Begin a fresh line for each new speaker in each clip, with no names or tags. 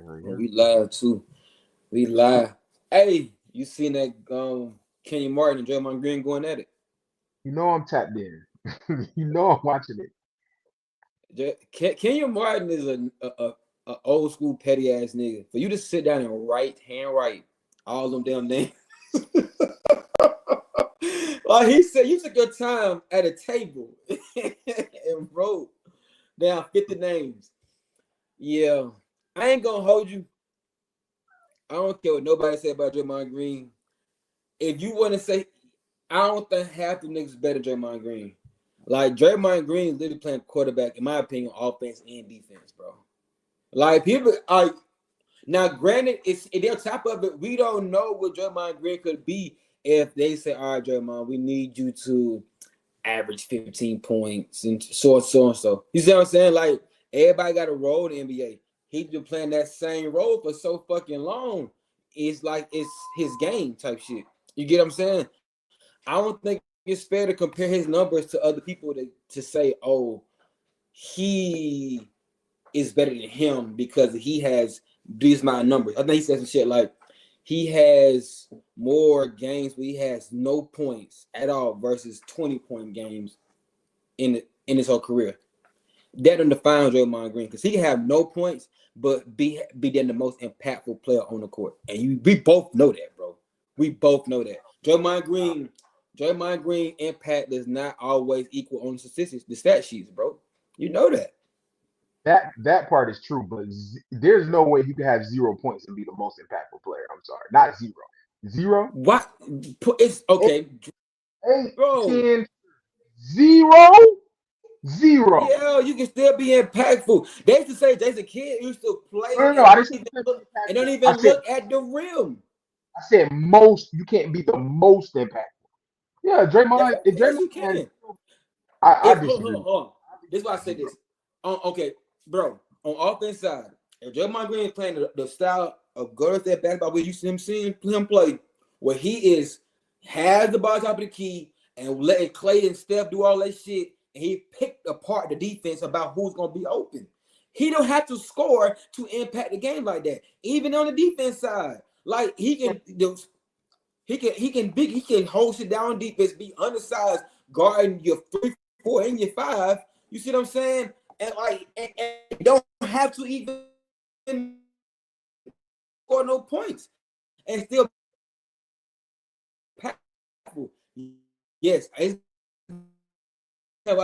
Oh, we live too. We live. Hey, you seen that Kenyon Martin and Draymond Green going at it?
You know I'm tapped in. You know I'm watching it.
Kenyon Martin is a old school petty ass nigga. For you to sit down and write all them damn names. Like he said, you took your time at a table and wrote down 50 names. Yeah, I ain't gonna hold you. I don't care what nobody say about Draymond Green. If you want to say, I don't think half the niggas better than Draymond Green. Like Draymond Green literally playing quarterback, in my opinion, offense and defense, bro. Like people are now, granted, it's they're top of it. We don't know what Draymond Green could be if they say, all right, Draymond, we need you to average 15 points and so and so. You see what I'm saying? Like everybody got a role in the NBA. He's been playing that same role for so fucking long. It's like it's his game type shit. You get what I'm saying? I don't think it's fair to compare his numbers to other people to say, oh, he is better than him because he has these my numbers. I think he said some shit like he has more games where he has no points at all versus 20-point games in his whole career. That don't define Draymond Green because he can have no points but be then the most impactful player on the court. And we both know that, bro. We both know that. Draymond Green impact does not always equal on the statistics, the stat sheets, bro. You know that.
That part is true, but there's no way you can have 0 points and be the most impactful player. I'm sorry, not zero. Zero,
What? It's
eight,
okay,
eight,
bro.
10, zero, zero.
Yeah, you can still be impactful. They used to say Jason Kidd used to
No,
play
no, no. I didn't say
and don't
impactful.
even look at the rim.
I said most. You can't be the most impactful. Yeah,
Yes,
Draymond. If
yes,
Draymond
you
has,
can.
I
If hold,
disagree.
hold, hold on. This is why I say this. Okay, bro. On offense side, if Draymond Green is playing the style of good at basketball, we used to seeing him play, where he is has the ball top of the key and letting Clay and Steph do all that shit, and he picked apart the defense about who's gonna be open. He don't have to score to impact the game like that. Even on the defense side, like he can hold it down defense, be undersized, guarding your 3, 4, and your 5. You see what I'm saying? And like and don't have to even score no points and still be impactful. Yes, I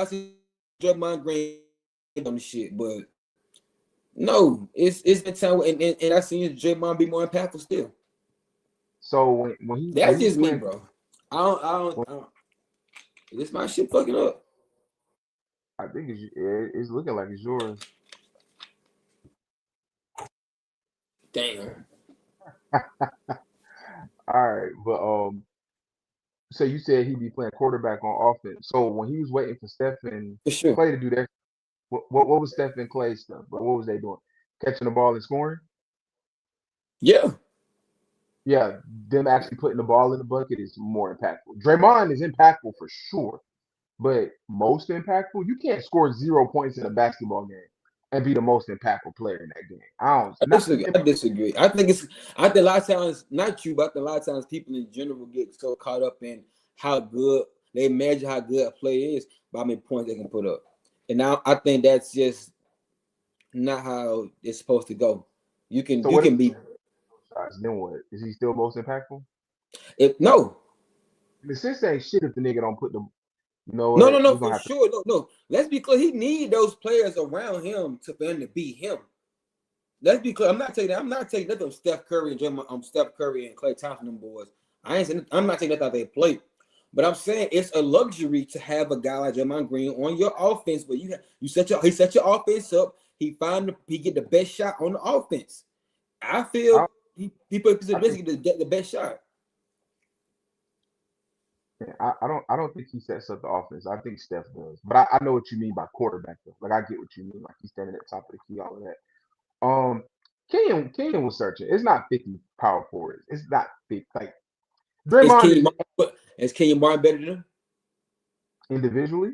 see Draymond Green on the shit, but no, it's been time and I seen Draymond be more impactful still.
So when
That's
he was
just me,
playing,
bro. I don't this my shit fucking up.
I think it's looking like it's yours.
Damn.
All right, but so you said he'd be playing quarterback on offense. So when he was waiting for Steph and
For sure.
Clay to do that, what was Steph and Clay's stuff? But what was they doing? Catching the ball and scoring?
Yeah.
Yeah, them actually putting the ball in the bucket is more impactful. Draymond is impactful for sure, but most impactful, you can't score 0 points in a basketball game and be the most impactful player in that game. I don't
I
not
disagree. I disagree. I think a lot of times, not you, but I think a lot of times people in general get so caught up in how good they measure how good a player is by how many points they can put up. And now I think that's just not how it's supposed to go.
so
You
what if
can be
shots? Then what? Is he still most impactful?
if no.
The sense ain't shit if the nigga don't put the you know
No, no,
what?
no,
We're
for
gonna have to
sure. No, no. Let's be clear. He need those players around him for him to be him. Let's be clear. I'm not taking nothing from Steph Curry and Steph Curry and Klay Thompson them boys. I'm not taking that out they play. But I'm saying it's a luxury to have a guy like Draymond Green on your offense, but he set your offense up. He get the best shot on the offense. I
I,
feel he put the
I
best
think
get the best shot.
I don't think he sets up the offense. I think Steph does. But I know what you mean by quarterback though. Like I get what you mean. Like he's standing at the top of the key, all of that. Kenyon was searching. It's not 50 power forwards. It's not 50. Like
Is
Draymond
Kenyon
is
Martin better than him?
individually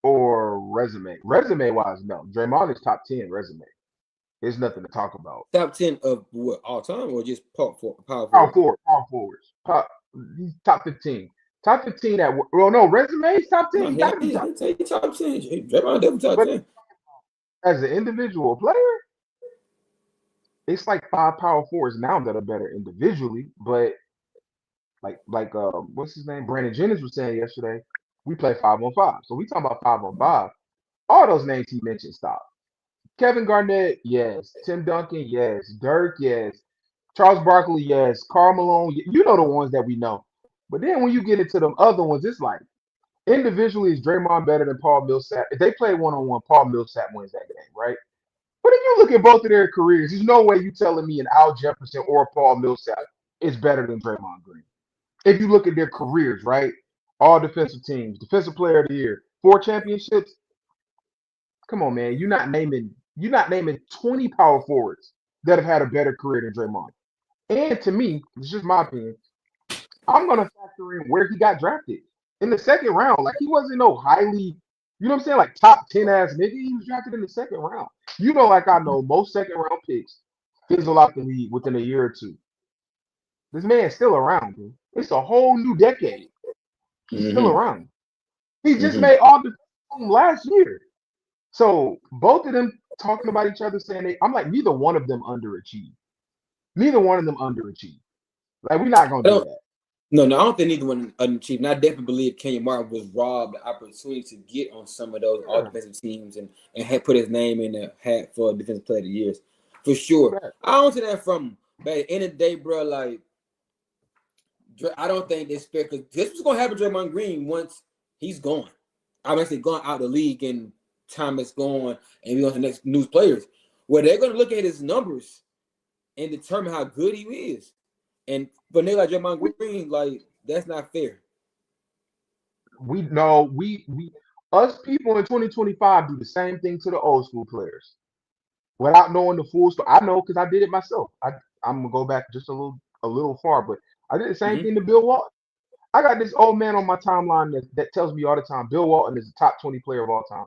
or resume. Resume wise, no. Draymond is top 10 resume. There's nothing to talk about.
Top 10 of what all time or just power
Power
forwards?
forward, power forwards. He's top 15. Top 15 at well, no resumes. Top 10.
No,
He
he
got to
ain't,
be
he
top.
ain't take top 10. Draymond definitely top
But
10.
as an individual player, it's like five power forwards now that are better individually. But what's his name? Brandon Jennings was saying yesterday. We play 5-on-5. So we talking about 5-on-5. All those names he mentioned, stop. Kevin Garnett, yes. Tim Duncan, yes. Dirk, yes. Charles Barkley, yes. Karl Malone, you know the ones that we know. But then when you get into them other ones, it's like individually is Draymond better than Paul Millsap? If they play 1-on-1, Paul Millsap wins that game, right? But if you look at both of their careers, there's no way you telling me an Al Jefferson or Paul Millsap is better than Draymond Green. If you look at their careers, right? All defensive teams, defensive player of the year, 4 championships. Come on, man. You're not naming 20 power forwards that have had a better career than Draymond. And to me, it's just my opinion. I'm gonna factor in where he got drafted in the second round. Like he wasn't no highly, you know what I'm saying, like top 10 ass nigga. He was drafted in the second round. You know, like I know most second round picks fizzle out the league within a year or two. This man's still around, dude. It's a whole new decade. He's still
Mm-hmm.
around. He just
Mm-hmm.
made all the team last year. So both of them talking about each other, saying I'm like, neither one of them underachieved. Neither one of them underachieved. Like we're not gonna
I
do
don't
that.
no, I don't think neither one unachieved. And I definitely believe Kenyon Martin was robbed the opportunity to get on some of those all
Yeah,
defensive teams and had put his name in the hat for defensive player of the years. For sure.
yeah.
I don't see that from him. But at the end of the day, bro, like I don't think this fair because this was gonna happen to Draymond Green once he's gone. I'm actually gone out the league and time is gone and we on to the next news players. Where they're gonna look at his numbers and determine how good he is. And for nigga like Draymond
We
Green, like that's not fair.
we know we us people in 2025 do the same thing to the old school players without knowing the full story. I know because I did it myself. I'm gonna go back just a little far, but I did the same
Mm-hmm.
thing to Bill Walton. I got this old man on my timeline that tells me all the time Bill Walton is the top 20 player of all time.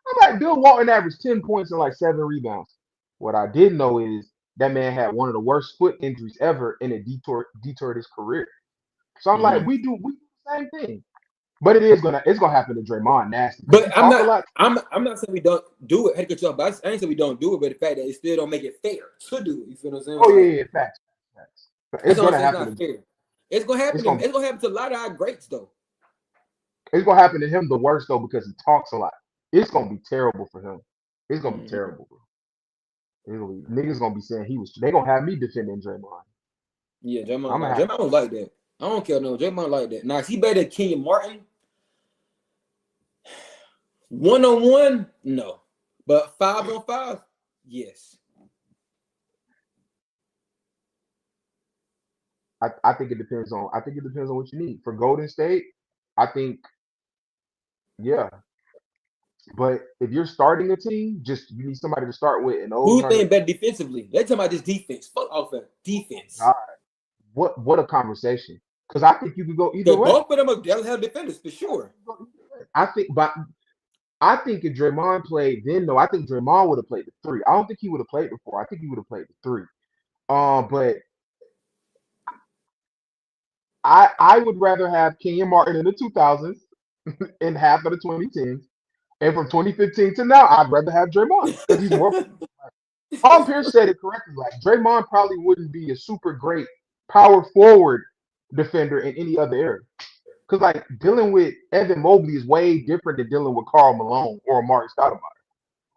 I'm like, Bill Walton averaged 10 points and like 7 rebounds. What I didn't know is that man had one of the worst foot injuries ever and it detoured his career. So I'm like,
Mm-hmm.
we do the same thing. But it's gonna happen to Draymond nasty because
But
he talk a lot.
I'm not saying we don't do it. Head coach, but I ain't saying we don't do it, but the fact that it still don't make it fair to do it. You feel what I'm saying?
Oh yeah,
Like
yeah, facts, facts.
that's
It's
all I'm
gonna
saying. It's
happen
not
to
fair. It's gonna happen
it's
to him.
gonna
It's gonna happen to a lot of our greats though.
it's gonna happen to him the worst though because he talks a lot. It's gonna be terrible for him. It's gonna be
Mm-hmm.
terrible, bro. Niggas gonna be saying they gonna have me defending Draymond.
Yeah, Draymond.
I'm
Nah,
gonna have
Draymond was like that. I don't care. No, Draymond like that. Now, is he better than Kenyon Martin? 1-on-1? No. But 5-on-5? Yes.
I think it depends on what you need. For Golden State, I think yeah. But if you're starting a team, just you need somebody to start with, and those
Who
are the
think better defensively? Let's talk about this defense. Fuck offense. Defense.
God, what a conversation. Because I think you could go either
Because
way.
both of them are downhill defenders for sure.
I think if Draymond played then, though, I think Draymond would have played the three. I don't think he would have played before. I think he would have played the three. But I would rather have Kenyon Martin in the 2000s and half of the 2010s, and from 2015 to now, I'd rather have Draymond because he's more. Paul Pierce said it correctly. Like Draymond probably wouldn't be a super great power forward defender in any other era. Because like dealing with Evan Mobley is way different than dealing with Karl Malone or Mark Stoudemire.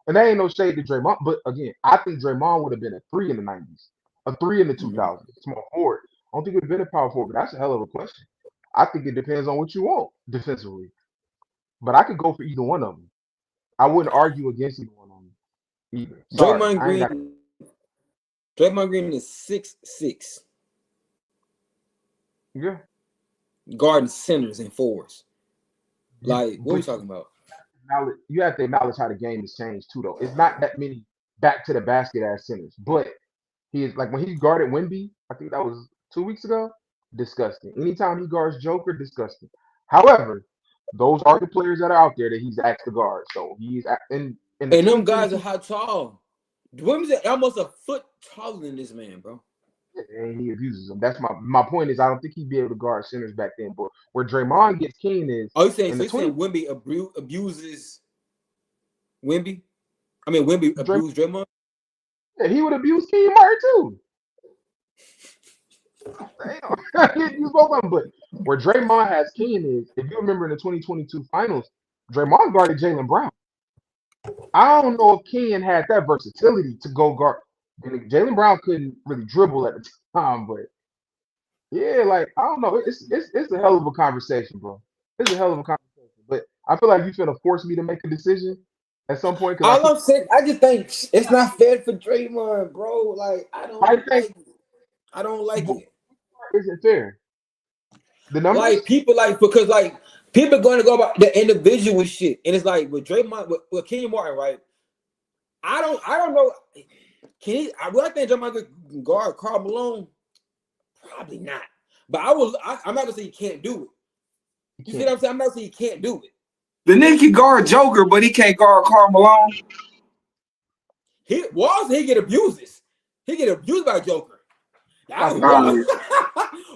And that ain't no shade to Draymond. But again, I think Draymond would have been a three in the 90s, a three in the
Mhm.
2000s, small forward. I don't think it would have been a power forward, but that's a hell of a question. I think it depends on what you want defensively. But I could go for either one of them. I wouldn't argue against either one of them either. Sorry,
Draymond
I ain't got.
Green. Draymond Green is 6'6",
Yeah,
guarding centers and fours. Like, what are we
but
talking about?
you have to acknowledge how the game has changed too, though. It's not that many back to the basket ass centers, but he is like when he guarded Wemby, I think that was 2 weeks ago. Disgusting. Anytime he guards Joker, disgusting. However, those are the players that are out there that he's asked to guard. So he's in the
And them guys are
2022.
how tall? Wimby's almost a foot taller than this man, bro.
and he abuses them. That's my point. Is I don't think he'd be able to guard centers back then. But where Draymond gets keen is
Oh, you saying
in
so?
the
You saying
20.
Wimby abuses Wimby? I mean, Wimby
Dray,
abused Draymond.
yeah, he would abuse King Martin too. Damn, he abused both of them. But where Draymond has King is, if you remember in the 2022 finals, Draymond guarded Jalen Brown. I don't know if Ken had that versatility to go guard. And Jalen Brown couldn't really dribble at the time, but yeah, like I don't know. It's a hell of a conversation, bro. It's a hell of a conversation. But I feel like you're gonna force me to make a decision at some point because
All I'm saying, I just think it's not fair for Draymond, bro. Like I
I
don't
think
like it. I don't like it.
isn't fair. The
Like
numbers,
people like because like people are going to go about the individual shit, and it's like with Draymond with Kenyon Martin, right? I don't know. Can he? Will I think Draymond could guard Karl Malone? Probably not. But I'm not gonna say he can't do it. You see what I'm saying? I'm not saying he can't do it.
The nigga can guard Joker, but he can't guard Karl Malone.
He get abuses. He get abused by Joker.
Um,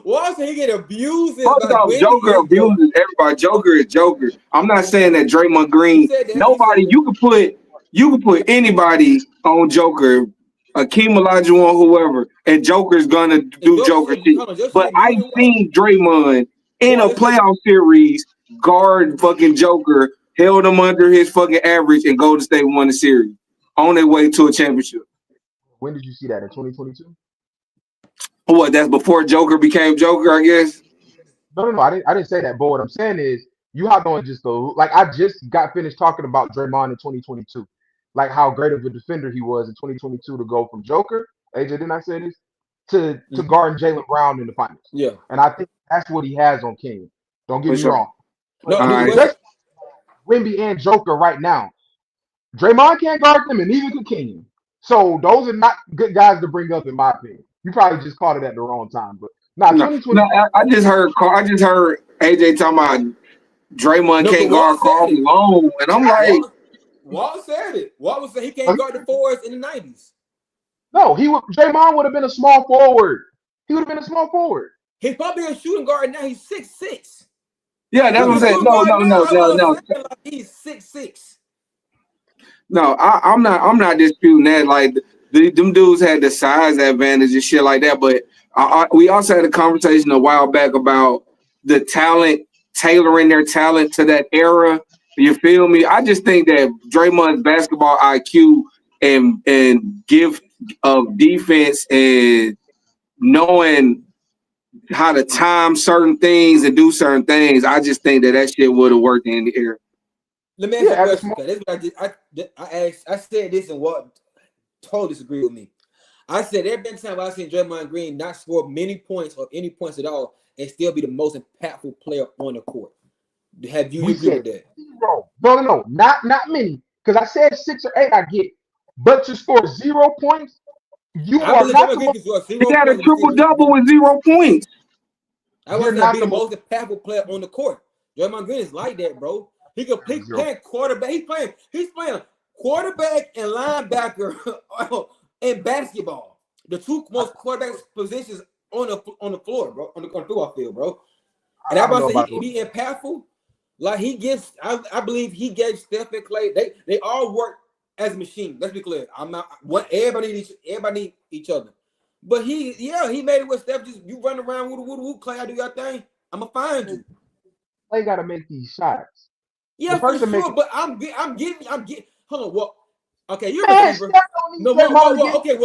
Walls he get abused
First
by
off,
Wendy
Joker
and Joker.
abuses everybody. Joker is Joker. I'm not saying that Draymond
He
Green.
said that.
Nobody. You can put anybody on Joker, Akeem Olajuwon, whoever, and Joker's gonna do Joker shit. But I seen Draymond in a playoff series guard fucking Joker, held him under his fucking average, and Golden State won the series on their way to a championship.
when did you see that in 2022?
What? That's before Joker became Joker, I guess.
No. I didn't say that. But what I'm saying is, you hopped on just the like. I just got finished talking about Draymond in 2022, like how great of a defender he was in 2022 to go from Joker. AJ, didn't I say this? To guarding Jalen Brown in the finals.
Yeah.
And I think that's what he has on King. Don't get
For
me
sure.
wrong.
No,
Especially Wemby and Joker right now. Draymond can't guard them, and neither can King. So those are not good guys to bring up, in my opinion. You probably just caught it at the wrong time, but
No,
2020.
I just heard AJ talking about Draymond can't guard Karl Malone, and I'm like,
Walt said it. Walt said he can't guard the fours in the 90s.
No, Draymond would have been a small forward. He would have been a small forward.
He's probably a shooting guard now. He's 6'6".
Yeah, that's what I'm saying. No.
He's 6'6".
No, I'm not disputing that. Like them dudes had the size advantage and shit like that. But we also had a conversation a while back about the talent, tailoring their talent to that era. You feel me? I just think that Draymond's basketball IQ and gift of defense and knowing how to time certain things and do certain things, I just think that shit would have worked in the era.
Let me ask you a question. This is what I asked. I said this and Walt totally disagreed with me. I said there been time I've seen Draymond Green not score many points or any points at all and still be the most impactful player on the court. Have you agree with that?
No, not many. Because I said 6 or 8, I get. But to score 0 points, you are not the most.
He had a triple-double with 0 points.
I was not be the most impactful player on the court. Draymond Green is like that, bro. He can play quarterback. He's playing quarterback and linebacker in basketball. The two most quarterback positions on the floor, bro. On the football field, bro. And I about to say he be impactful. Like he gets, I believe he gave Steph and Clay. They all work as a machine. Let's be clear. I'm not. Everybody need each other. But he made it with Steph. Just you run around with Clay. I do your thing. I'ma find you.
Clay got to make these shots.
Yeah, for sure. But I'm getting. Hold on. What? Okay, you're a receiver. Okay,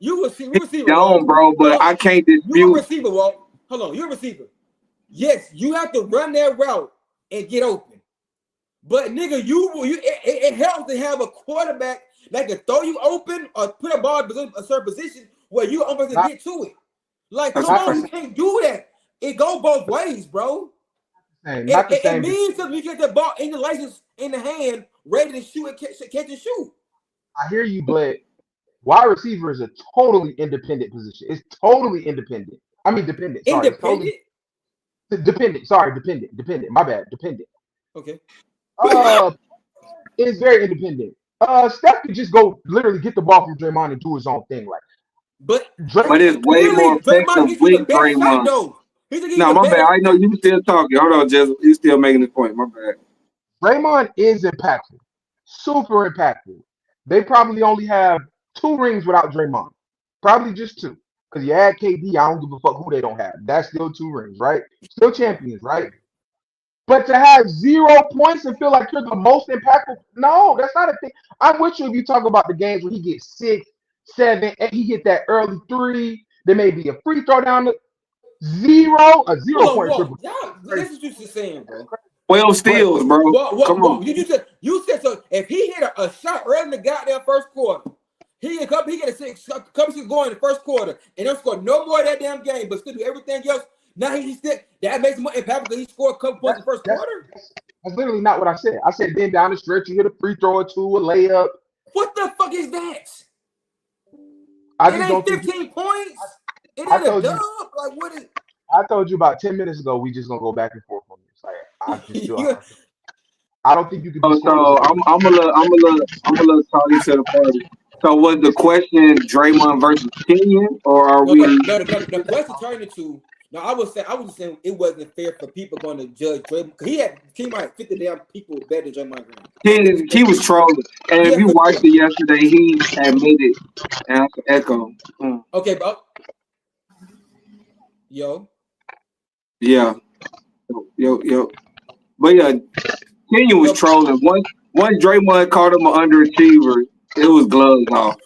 you receiver.
Don't, bro. But I can't dispute.
You're a receiver, Walt. Hold on, you're a receiver. Yes, you have to run that route and get open. But nigga, it helps to have a quarterback that can throw you open or put a ball in a certain position where you almost can get to it. Like, come on, you can't do that. It go both ways, bro. It means that you get the ball in the license in the hand, ready to shoot and catch and shoot.
I hear you, but wide receiver is a totally independent position. It's totally independent. I mean, dependent. Sorry,
independent.
Dependent. Sorry, dependent. My bad. Dependent.
Okay.
It's very independent. Steph could just go literally get the ball from Draymond and do his own thing. Like
But
But it's way more
clearly, Draymond
effective
gives you the
with
best shot,
Draymond.
though. He's gonna give you
No,
the
my bad.
better
I know
shot.
you still talking. Hold on, Jess. You still making this point. My bad.
Draymond is impactful, super impactful. They probably only have 2 rings without Draymond, probably just 2. Because you add KD, I don't give a fuck who they don't have. That's still 2 rings, right? Still
Right.
champions, right? But to have 0 points and feel like you're the most impactful, no, that's not a thing. I'm with you if you talk about the games where he gets 6, 7, and he get that early 3. There may be a free throw down the a
Hold
0
on,
point
Walt.
triple.
Y'all,
Crazy.
that's what you just saying, bro.
12
But
steals, bro. Come on.
You said so. If he hit a shot early in the goddamn first quarter, he get a couple six going in the first quarter, and don't score no more of that damn game, but still do everything else. Now he still that makes him more impactful because he scored a couple points in the first
that's,
quarter.
that's literally not what I said. I said then down the stretch you hit a free throw or 2, a layup.
What the fuck is that?
I
It
just
ain't
don't think
15 points. It
I
ain't a
told
dub.
you
Like what is?
I told you about 10 minutes ago we just gonna go back and forth on this. Like
You,
I don't think you could be scoring
So I'm a little talking to the party. So was the question Draymond versus Kenyon, or are
no,
we?
the question turned into. No, I was just saying it wasn't fair for people going to judge Draymond because he might 50 damn people better than Draymond Green.
He was trolling, and if
Yeah,
you
for
watched
sure.
it yesterday, he admitted. And I can echo.
Okay, bro. Yo.
Yeah, yo. But yeah, Kenyon was
No,
trolling. Once Draymond called him an underachiever, it was gloves off.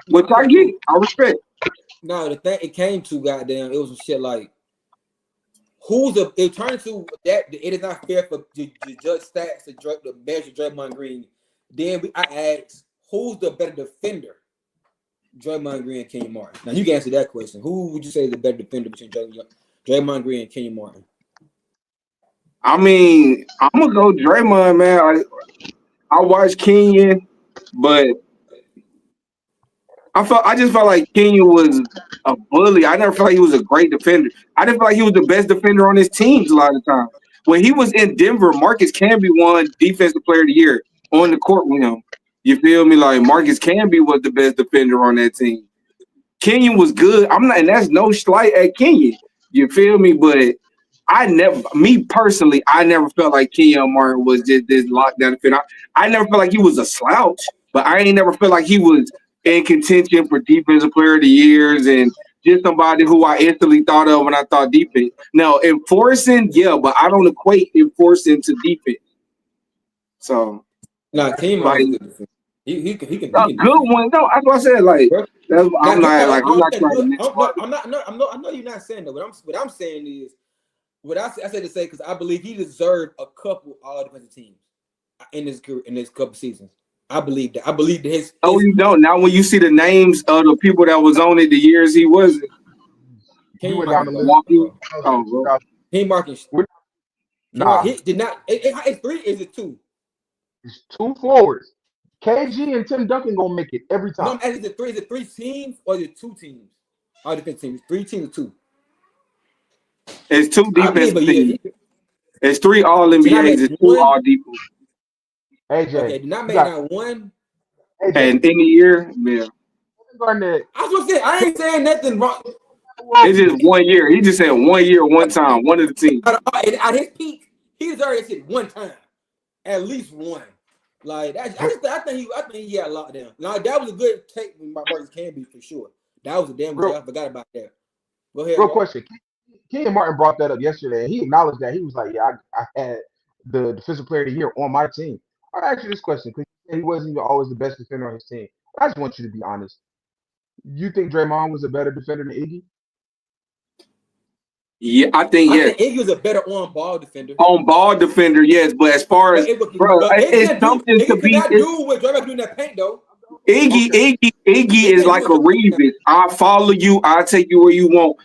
Which I
okay,
get.
cool.
I respect.
No, the thing it came to goddamn, it was some shit like who's the it turned to that it is not fair for the judge stats to measure Draymond Green. Then I asked who's the better defender, Draymond Green and Kenyon Martin. Now you can answer that question. Who would you say is the better defender between Draymond Green and Kenyon Martin?
I mean, I'm gonna go Draymond, man. I watched Kenyon, but I just felt like Kenyon was a bully. I never felt like he was a great defender. I didn't feel like he was the best defender on his teams a lot of the time. When he was in Denver, Marcus Camby won Defensive Player of the Year on the court with him. You feel me? Like Marcus Camby was the best defender on that team. Kenyon was good. I'm not, and that's no slight at Kenyon. You feel me? But me personally, I never felt like Kenyon Martin was just this lockdown defender. I never felt like he was a slouch, but I ain't never felt like he was in contention for defensive player of the years and just somebody who I instantly thought of when I thought defense. Now enforcing, yeah, but I don't equate enforcing to defense. So
Nah, Kenyon
like
Martin's a good defender. He
a
can
good
defend.
one. No, that's what I said. Like
Bro.
that's
Now,
I'm not trying to miss part.
I know you're not saying that. What I'm saying is what I said to say because I believe he deserved a couple all defensive teams in his career in his couple seasons. I believe that. I believe that
No,
his
you don't. Now, when you see the names of the people that was on it, the years he wasn't,
we
Kenyon
went down
Martin,
the
bro.
list.
Milwaukee. Oh, bro.
Kenyon Martin,
Nah,
he did not. It's 3. Is it 2?
it's 2 forwards. KG and Tim Duncan gonna make it every
No,
time.
I'm asking, is it 3? Is it 3 teams or is it 2 teams? All defense teams. 3 teams or 2?
It's 2
I believe,
defensive
but yeah,
teams. It's 3 All
did not
NBAs.
make
It's 2
one.
All defense.
AJ,
Okay, did not
you
make
got
not one.
AJ.
And in the year, yeah,
Garnett.
I was gonna say I ain't saying nothing wrong.
it's just 1 year. He just said 1 year, one time, one of the teams.
At his peak, he's already said one time, at least one. Like that, I think he had a lot down. Now that was a good take by Marcus Camby for sure. That was a damn good.
Real,
I forgot about that. Go ahead,
real
Walt.
question. Kenyon Martin brought that up yesterday, and he acknowledged that. He was like, "Yeah, I had the defensive player of the year on my team." I asked you this question because he wasn't even always the best defender on his team. I just want you to be honest. You think Draymond was a better defender than Iggy?
Yeah, I think
I
yes.
think Iggy was a better on-ball defender.
On ball defender, yes, but as far as bro, it's something to
Iggy could
be.
not do what Draymond do in that paint though.
Iggy
He
is
can't do
like
what
a
Draymond do in that
Reeves. I follow you. I take you where you want.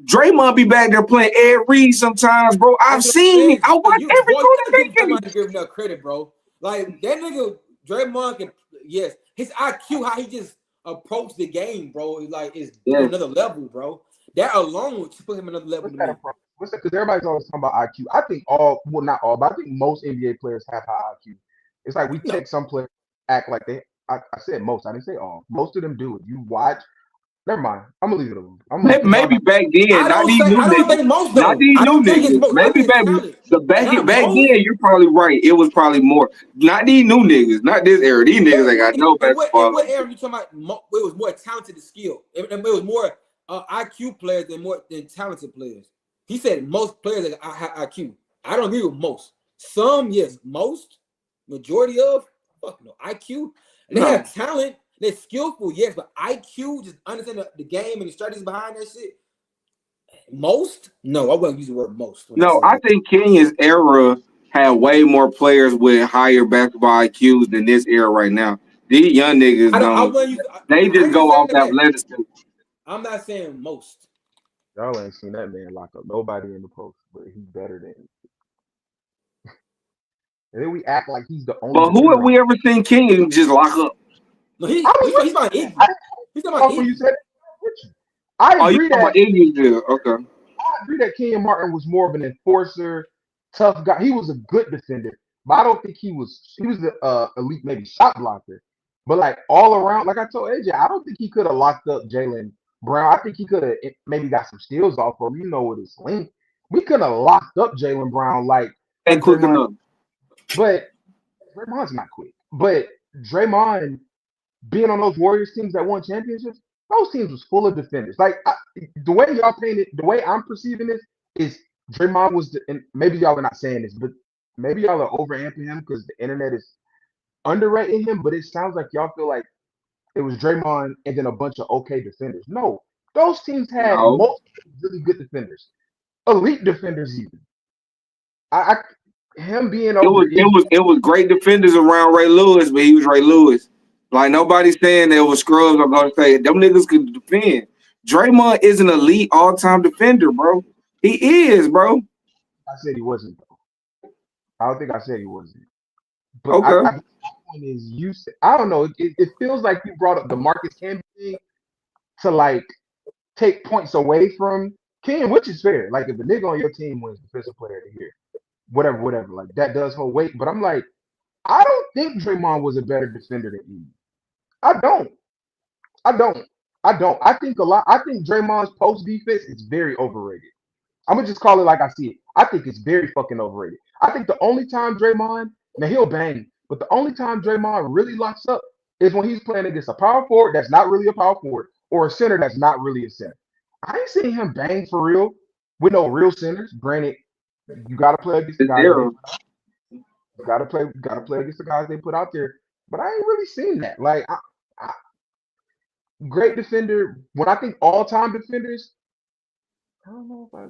Draymond be back there playing Ed Reed sometimes, bro. I've
That's what I'm
seen it.
saying.
I watch
You
every
boy, you gotta give
Golden
Draymond
State
to
game.
give enough credit, bro. Like that nigga Draymond can yes, his IQ, how he just approached the game, bro, is
Yeah.
another level, bro. That alone would put him another level
What's
to
that
me.
approach? What's that? Because everybody's always talking about IQ. I think not all, but I think most NBA players have high IQ. It's like we
No,
take some players act like they I said most. I didn't say all. Most of them do it. You watch. Never mind. I'm gonna leave it alone. I'm gonna because y'all
Maybe
not.
back then, not these new
I don't
niggas.
think most
Not
though.
these
I
new
don't think it's
niggas.
most. I
Maybe
think it's
back
talent.
back
Not
back
most.
then, you're probably right. It was probably more. Not these new niggas. Not this era. These niggas ain't got no
In
basketball.
what era you talking about? It was more talented and skill. It was more IQ players than talented players. He said most players that have IQ. I don't agree with most. Some, yes. Most, majority of, fuck no. IQ. They
No.
have talent. They're skillful, yes, but IQ, just understand the game and the strategies behind that shit. Most? No, I wouldn't use the word most.
No, I think Kenya's era had way more players with higher basketball IQs than this era right now. These young niggas
I
don't.
wouldn't use.
They
I
just
ain't
go
saying
off
that.
athleticism.
I'm not saying most.
Y'all ain't seen that man lock up nobody in the post, but he's better than. And then we act like he's the only
But who have
defender.
we ever seen Kenya just lock up?
No,
I
he's
was
talking about
with you.
Iggy. He's talking about
When you
Iggy.
said it, with you. I
Oh, you
agree
talking
that
about Iggy still? Okay.
I agree that Kenyon Martin was more of an enforcer, tough guy. He was a good defender, but I don't think he was the elite maybe shot blocker. But like all around, like I told AJ, I don't think he could have locked up Jalen Brown. I think he could have maybe got some steals off of him, with his length. We could have locked up Jalen Brown like
Ain't quick
Draymond,
enough.
but Draymond's not quick. But Draymond being on those Warriors teams that won championships, those teams was full of defenders. The way y'all painted, the way I'm perceiving this is Draymond was, and maybe y'all are not saying this, but maybe y'all are overamping him because the internet is underrating him. But it sounds like y'all feel like it was Draymond and then a bunch of okay defenders. No, those teams had
No.
multiple really good defenders, elite defenders even. Him being
It
over
was it
Iggy,
was it was great defenders around Ray Lewis, but he was Ray Lewis. Like nobody's saying there was scrubs. I'm gonna say them niggas could defend. Draymond is an elite all time defender, bro. He is, bro.
I said he wasn't though. I don't think I said he wasn't. But
Okay.
my point is, I don't know. It feels like you brought up the Marcus Camby thing to like take points away from Ken, which is fair. Like if the nigga on your team wins Defensive Player of the Year, whatever, like that does hold weight. But I'm like, I don't think Draymond was a better defender than Eve. I don't. I don't. I don't. I think a lot. I think Draymond's post defense is very overrated. I'm gonna just call it like I see it. I think it's very fucking overrated. I think the only time Draymond, now he'll bang, but the only time Draymond really locks up is when he's playing against a power forward that's not really a power forward or a center that's not really a center. I ain't seen him bang for real with no real centers. Granted, you gotta play against the guys
Zero.
gotta play against the guys they put out there. But I ain't really seen that. Like I, great defender. When I think all time defenders, I don't know if I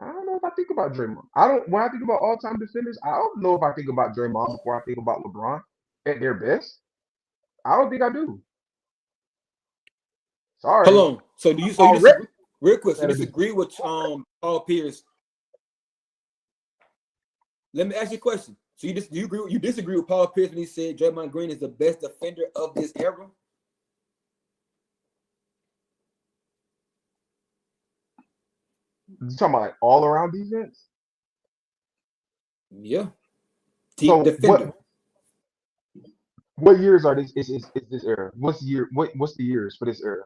I don't know if I think about Draymond. I don't. When I think about all-time defenders, I don't know if I think about Draymond before I think about LeBron at their best. I don't think I do.
Hold
Sorry,
on. So do you
already
disagree real quick? So you
better than
disagree with Paul Pierce? Let me ask you a question. So you disagree with Paul Pierce when he said Draymond Green is the best defender of this era?
you talking about like all-around defense.
Yeah.
So
Defender.
what years are this? Is this era? What's the year? What's the years for this era?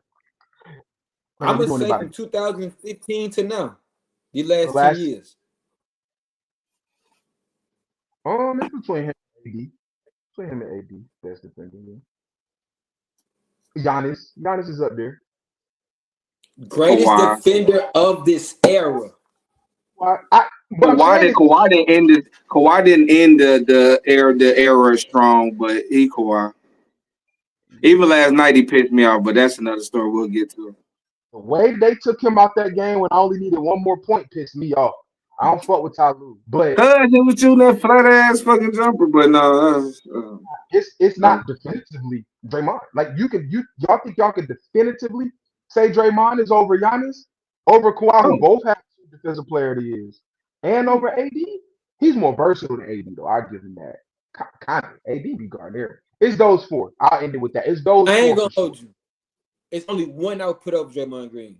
Like,
I'm
are we
gonna
doing it
say
by
from 2015 to now, the
the
last 10
last?
years.
It's between him and AD. Between him and AD, best defender. Yeah. Giannis is up there.
Greatest
Kawhi.
defender of this era.
Why? What I'm saying is,
Kawhi didn't end the Kawhi didn't end the era strong, but he Kawhi. Even last night he pissed me off, but that's another story we'll get to.
the way they took him out that game when I only needed one more point pissed me off. I don't fuck with Ty Lue, but
Cause he was shooting that flat ass fucking jumper, but no, that's,
it's not definitively Draymond. Like y'all think y'all could definitively say Draymond is over Giannis, over Kawhi, who
no.
both have defensive player of the years, and over AD. He's more versatile than AD though. I give him that. Kind of. AD be Garnett. It's those four. I'll end it with that. It's those
I ain't
four
gonna
for sure.
hold you. It's only one I would put up Draymond Green,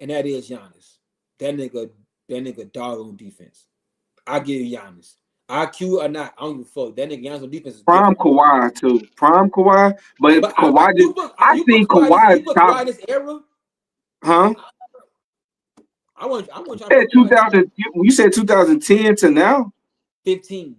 and that is Giannis. That nigga dog on defense. I give you Giannis. IQ or not, I don't give a fuck. That nigga Giannis on defense is
Prime
different.
Kawhi too. Prime Kawhi, but
But
Kawhi just I
you
think
put Kawhi
Kawhi
this
is top.
in this era.
Huh?
I want y'all to
Yeah,
put Kawhi
2000. You said 2010 to now.
15.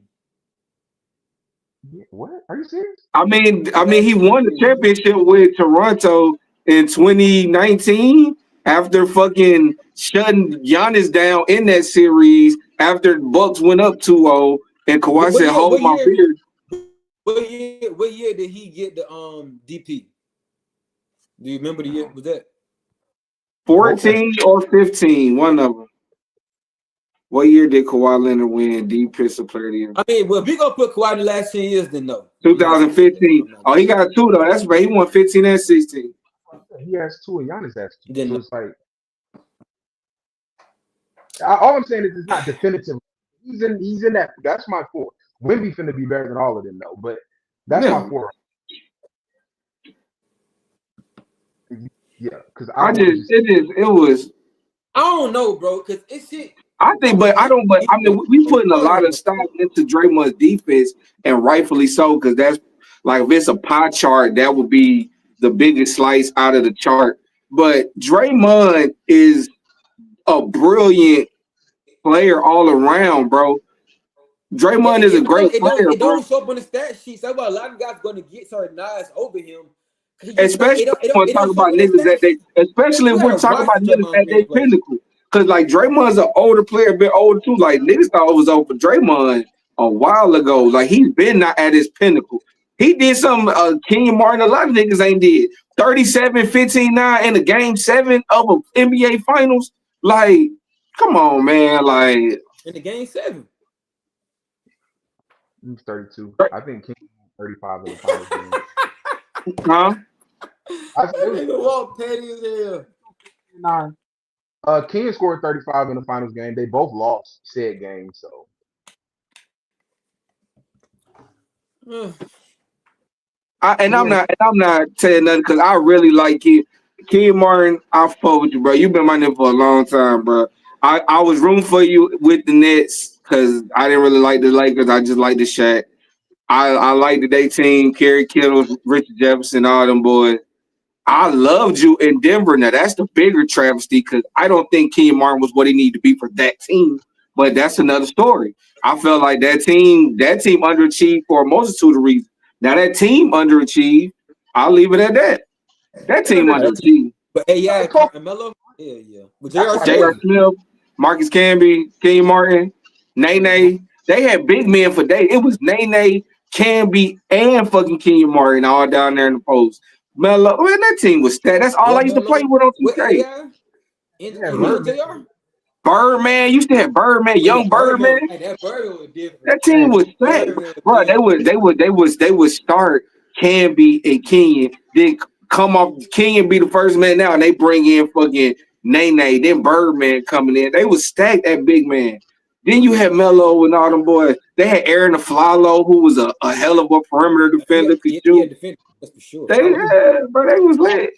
Yeah, what? Are you serious?
I mean, he won the championship with Toronto in 2019 after fucking shutting Giannis down in that series after the Bucks went up 2-0 and Kawhi said, "Hold my beer."
What year did he get the DP? Do you remember the year? Was that
14 or 15? One of them. What year did Kawhi Leonard win Defensive Player of the Year?
I mean, well, if we gonna put Kawhi in the last 10 years, then no.
2015. Oh, he got two though. That's right. He won 15 and 16.
He has two and Giannis has two.
Then
So
no.
it's like all I'm saying is it's not definitive. He's in that. That's my four. Wemby finna be better than all of them though, but that's my four. Yeah, because
it was.
I don't know, bro, because it's shit.
I think, but I don't. But I mean, we putting a lot of stock into Draymond's defense, and rightfully so, because that's like if it's a pie chart, that would be the biggest slice out of the chart. But Draymond is a brilliant player all around, bro. Draymond is a great player,
it
bro.
don't show up on the stat sheet. So a lot of guys going to get nice over him.
Especially when talk about niggas that they, especially if we're talking about niggas at their pinnacle. Because like Draymond's an older player, a bit older too. Like niggas thought it was over Draymond a while ago. Like he's been not at his pinnacle. He did some Kenyon Martin, a lot of niggas ain't did. 37, 15, 9 in the game 7 of an NBA finals. Like, come on, man. Like
in the game 7.
He's 32. I think King 35 in the finals game.
Huh?
That nigga walk petty as hell.
9. King scored 35 in the finals game. They both lost said game, so.
I'm not saying nothing because I really like it. Kenyon Martin, I fuck with you, bro. You've been my nigga for a long time, bro. I was rooting for you with the Nets because I didn't really like the Lakers. I just like the Shaq. I like the day team, Kerry Kittle, Richard Jefferson, all them boys. I loved you in Denver. Now that's the bigger travesty because I don't think Kenyon Martin was what he needed to be for that team. But that's another story. I felt like that team underachieved for a multitude of reasons. Now that team underachieved. I'll leave it at that. That team underachieved.
But hey, yeah, Carmelo, yeah. With
J.R. Smith, Marcus Camby, Kenyon Martin, Nene. They had big men for days. It was Nene, Camby, and fucking Kenyon Martin all down there in the post. Melo, man, that team was stacked. That's all I used to play with on 2K. Birdman, used to have Birdman, young Birdman.
That Birdman was different.
That team was stacked, bro. They would start Camby and Kenyon, then come off Kenyon be the first man now, and they bring in fucking Nene, then Birdman coming in. They was stacked at big man. Then you had Melo and all them boys. They had Aaron Aflalo, who was a hell of a perimeter defender.
That's for sure.
They was lit.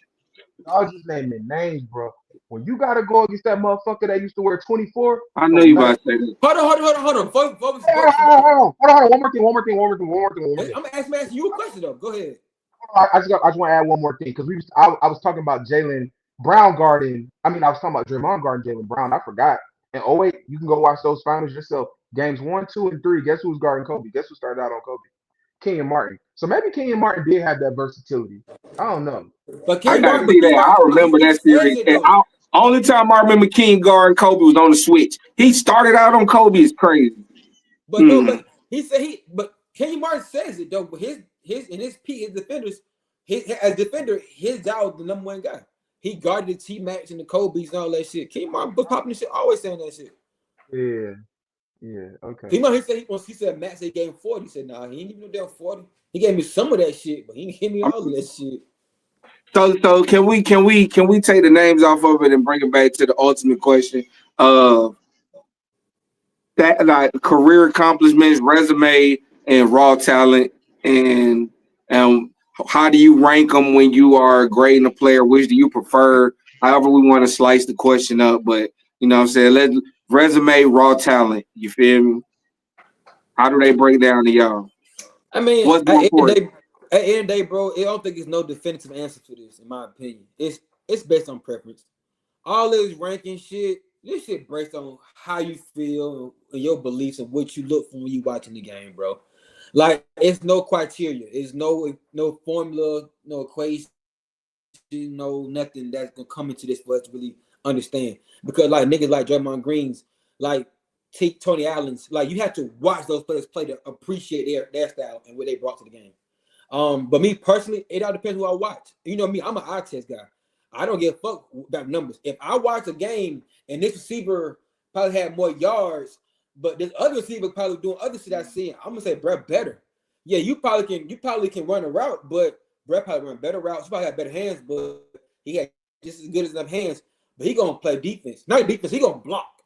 I was just naming names, bro. When you gotta go against that motherfucker that used to wear 24,
I know you about to say that.
Hold on. Hold
on. One more thing.
I'm asking you a question though. Go ahead.
I just want to add one more thing because I was talking about Jaylen Brown guarding. I mean, I was talking about Draymond guarding Jaylen Brown. I forgot. And you can go watch those finals yourself. Games 1, 2, and 3. Guess who was guarding Kobe? Guess who started out on Kobe? Kenyon Martin. So maybe Kenyon Martin did have that versatility. I don't know.
But
I gotta see that. I remember that series. Only time I remember King guarding Kobe was on the switch. He started out on Kobe is crazy.
But no, but he said but Kenyon Martin says it though. But his peak, his defenders, as defender, his job was the number one guy. He guarded the T-Max and the Kobe's and all that shit. Kenyon Martin was popping the shit, always saying that shit.
Yeah, okay.
He said Max they gave him 40. He said, nah, he ain't even no damn 40. He gave me some of that shit, but he didn't give me all of that shit.
So can we take the names off of it and bring it back to the ultimate question of that, like career accomplishments, resume, and raw talent, and how do you rank them when you are grading a player? Which do you prefer? However we want to slice the question up, but you know what I'm saying, resume, raw talent. You feel me? How do they break down to y'all?
I mean,
What's more important?
at the end of the day, bro, I don't think there's no definitive answer to this, in my opinion. It's based on preference. All this ranking shit, this shit based on how you feel and your beliefs and what you look for when you watching the game, bro. Like it's no criteria, it's no formula, no equation, no nothing that's gonna come into this for us to really understand. Because like niggas like Draymond Greens, like Tony Allen's, like you have to watch those players play to appreciate their style and what they brought to the game. But me personally, it all depends who I watch. You know me, I'm an eye test guy. I don't give a fuck about numbers. If I watch a game and this receiver probably had more yards, but this other receiver probably doing other shit I see, I'm gonna say Brett better. Yeah, you probably can run a route, but Brett probably run better routes. He probably had better hands, but he had just as good as enough hands. But he gonna play defense. Not defense, he gonna block.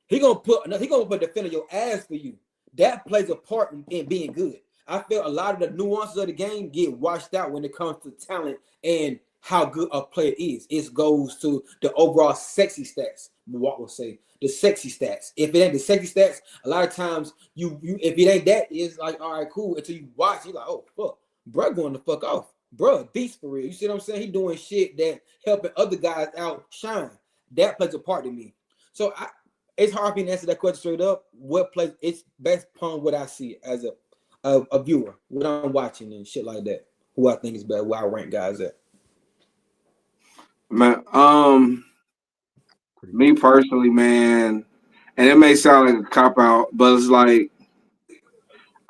He gonna put defender your ass for you. That plays a part in being good. I feel a lot of the nuances of the game get washed out when it comes to talent and how good a player is. It goes to the overall sexy stats. What will say the sexy stats. If it ain't the sexy stats, a lot of times you if it ain't that, it's like all right, cool. Until you watch, you're like, oh fuck, bro, going the fuck off, bro, beast for real. You see what I'm saying? He doing shit that helping other guys out shine. That plays a part in me. So it's hard for me to answer that question straight up. What plays? It's best upon what I see as a viewer, what I'm watching and shit like that. Who I think is better, where I rank guys at.
Man,
Pretty
me personally, man, and it may sound like a cop out, but it's like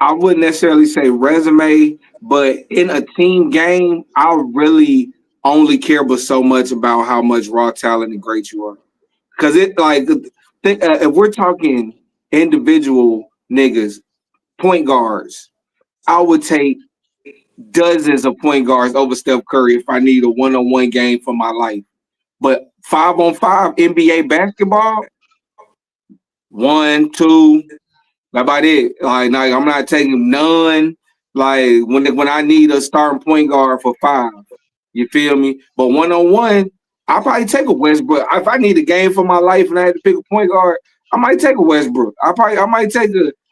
I wouldn't necessarily say resume, but in a team game, I really only care but so much about how much raw talent and great you are. Because it like if we're talking individual niggas, point guards, I would take dozens of point guards over Steph Curry if I need a one-on-one game for my life. But 5-on-5 NBA basketball, one, two, that's about it. Like I'm not taking none. Like when I need a starting point guard for 5, you feel me? But 1-on-1, I'll probably take a Westbrook. If I need a game for my life and I had to pick a point guard, I might take a Westbrook. I might take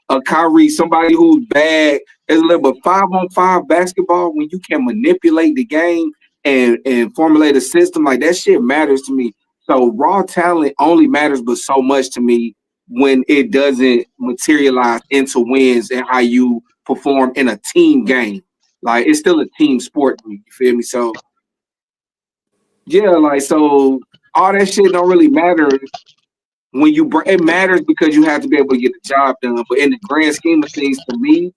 a Kyrie, somebody who's bad. It's a little but 5-on-5 basketball when you can manipulate the game and formulate a system like that shit matters to me. So raw talent only matters but so much to me when it doesn't materialize into wins and how you perform in a team game. Like it's still a team sport, you feel me? So yeah, like so all that shit don't really matter when you it matters because you have to be able to get the job done. But in the grand scheme of things, to me,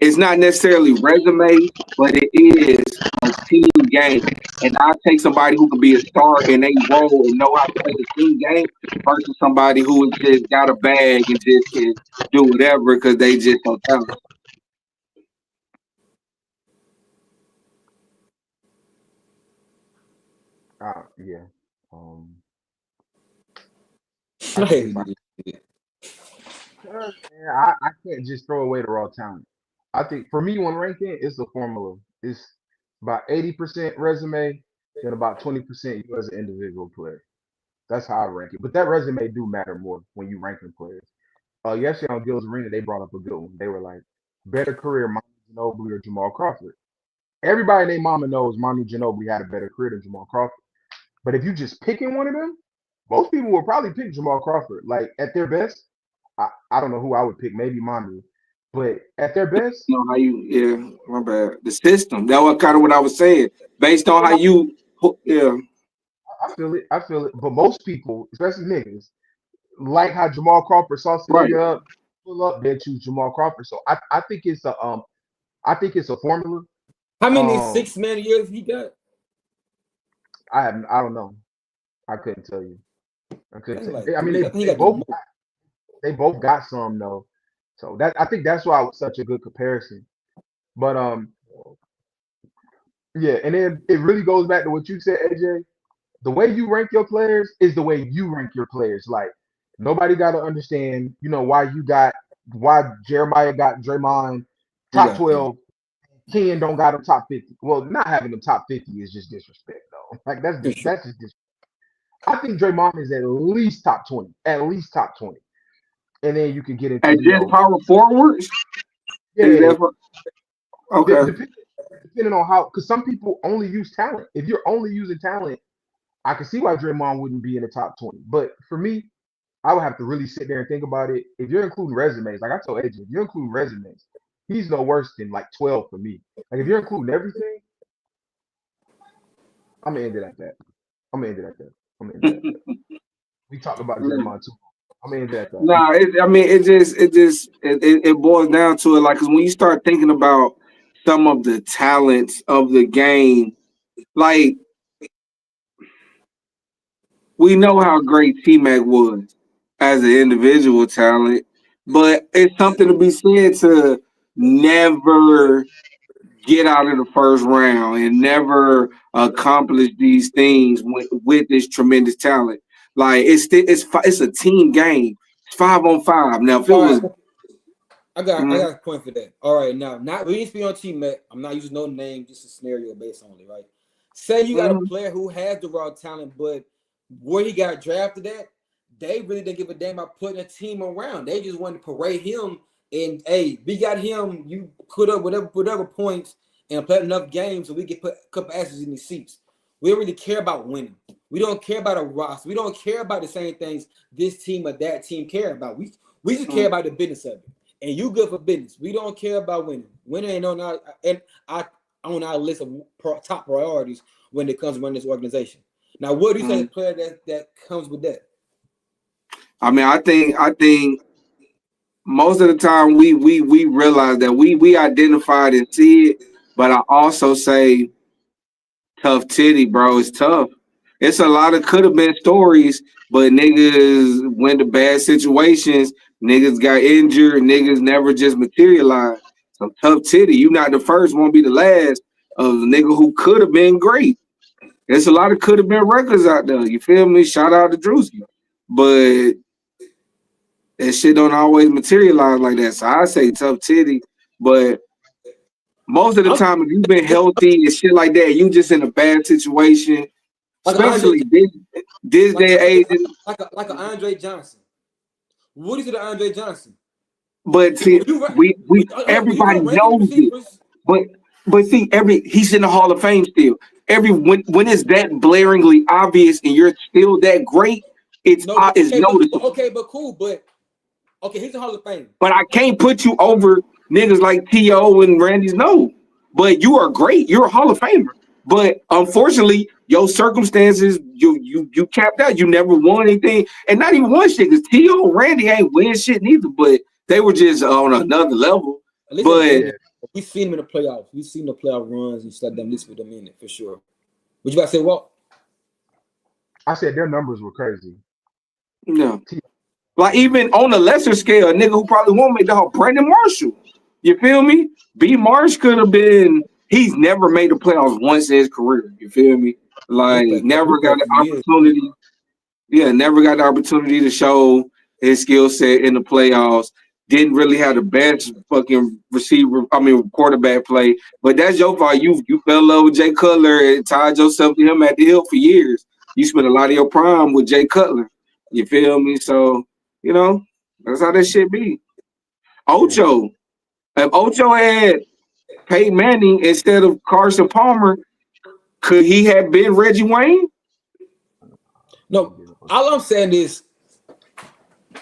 it's not necessarily resume, but it is a team game. And I take somebody who can be a star in a role and know how to play the team game versus somebody who just got a bag and just can do whatever because they just don't tell us.
yeah. Um, I think
Hey,
if I can't just throw away the raw talent. I think for me, when ranking, it's a formula. It's about 80% resume, then about 20% you as an individual player. That's how I rank it. But that resume do matter more when you ranking players. Yesterday on Gil's Arena, they brought up a good one. They were like, better career, Manu Ginobili or Jamal Crawford. Everybody named Mama knows Manu Ginobili had a better career than Jamal Crawford. But if you just picking one of them, most people will probably pick Jamal Crawford. Like at their best, I don't know who I would pick, maybe Manu. But at their best,
You know how you, yeah, my bad. The system. That was kind of what I was saying. Based on
yeah,
how you, yeah,
I feel it. I feel it. But most people, especially niggas, like how Jamal Crawford sauce the
right.
nigga up, pull up, they choose Jamal Crawford. So I think it's a I think it's a formula.
how many
Um,
6 man years he got?
I don't know. I couldn't tell you. I
I
couldn't
think
tell.
like
I mean,
3. I think he
they
got the
both
most.
they both got some though. So that I think that's why it was such a good comparison. But yeah, and then it really goes back to what you said, AJ. The way you rank your players is the way you rank your players. Like nobody got to understand, why Jeremiah got Draymond
He
top
got the
12. Ken don't got him top 50. Well, not having him top 50 is just disrespect, though. Like
for sure.
that's just disrespect. I think Draymond is at least top 20. At least top 20. and then you can get into,
And just power forwards. Is
yeah,
that okay?
depending on how, because some people only use talent. If you're only using talent, I can see why Draymond wouldn't be in the top 20. But for me, I would have to really sit there and think about it. If you're including resumes, like I told AJ, if you're including resumes, he's no worse than like 12 for me. Like if you're including everything, I'm gonna end it at that. I'm gonna end it at that. I'm gonna end it at that. We talked about Draymond too. I'm gonna end it at that.
Nah, I mean, it boils down to it. Like, 'cause when you start thinking about some of the talents of the game, like we know how great T Mac was as an individual talent, but it's something to be said to never get out of the first round and never accomplish these things with this tremendous talent. Like it's a team game. It's 5-on-5. Now, if it
All
was,
right, I
mm,
got a point for that. All right, now not we need to be on team Met. I'm not using no name, just a scenario based only, right? Say you got a
mm,
player who has the raw talent, but where he got drafted at, they really didn't give a damn about putting a team around. They just wanted to parade him and hey, we got him. You put up whatever points and play enough games so we can put a couple asses in the seats. We don't really care about winning. We don't care about a roster. We don't care about the same things this team or that team care about. We just care
mm.
about the business of it. And you good for business. We don't care about winning. Winning ain't on our and I on our list of top priorities when it comes to running this organization. Now, what do you say
mm.
the player that comes with that?
I mean, I think most of the time we realize that we identified and see it, but I also say tough titty, bro. It's tough. It's a lot of could have been stories, but niggas went to bad situations. Niggas got injured. Niggas never just materialized. So tough titty. You not the first, won't be the last of the nigga who could have been great. There's a lot of could have been records out there. You feel me? Shout out to Drewski. But that shit don't always materialize like that. So I say tough titty. But most of the
I'm
time, if you've been healthy and shit like that, you just in a bad situation,
like an Andre,
especially this
like
day and age.
like an Andre Johnson. What is it, Andre Johnson?
But
When
see,
you
we
when you
everybody
start ranking
knows it.
receivers,
But see, he's in the Hall of Fame still. When it's that blaringly obvious and you're still that great,
no, but
it's noticeable.
but cool, but okay, he's in Hall of Fame.
But I can't put you over niggas like T.O. and Randy's no. But you are great. You're a Hall of Famer. But unfortunately, your circumstances, you capped out. You never won anything. And not even one shit, because T.O. and Randy ain't win shit neither, but they were just on another level.
At least in
But
Yeah,
Vegas, we seen him in the playoffs. We seen the playoff runs and stuff. Them at least with them in it for sure. What you about to say? What?
I said their numbers were crazy.
no.
T-
Like even on a lesser scale, a nigga who probably won't make the whole Brandon Marshall. You feel me? B Marsh could have been. He's never made the playoffs once in his career. You feel me?
He
Like
played. He
never got
played
the
for years.
opportunity. Yeah, never got the opportunity to show his skill set in the playoffs. Didn't really have the best fucking receiver. I mean quarterback play. But that's your fault. You fell in love with Jay Cutler and tied yourself to him at the hill for years. You spent a lot of your prime with Jay Cutler. You feel me? So you know that's how that shit be.
yeah.
Ocho. If Ocho had Peyton Manning instead of Carson Palmer, could he have been Reggie Wayne?
He
No,
ain't been on-
all I'm saying is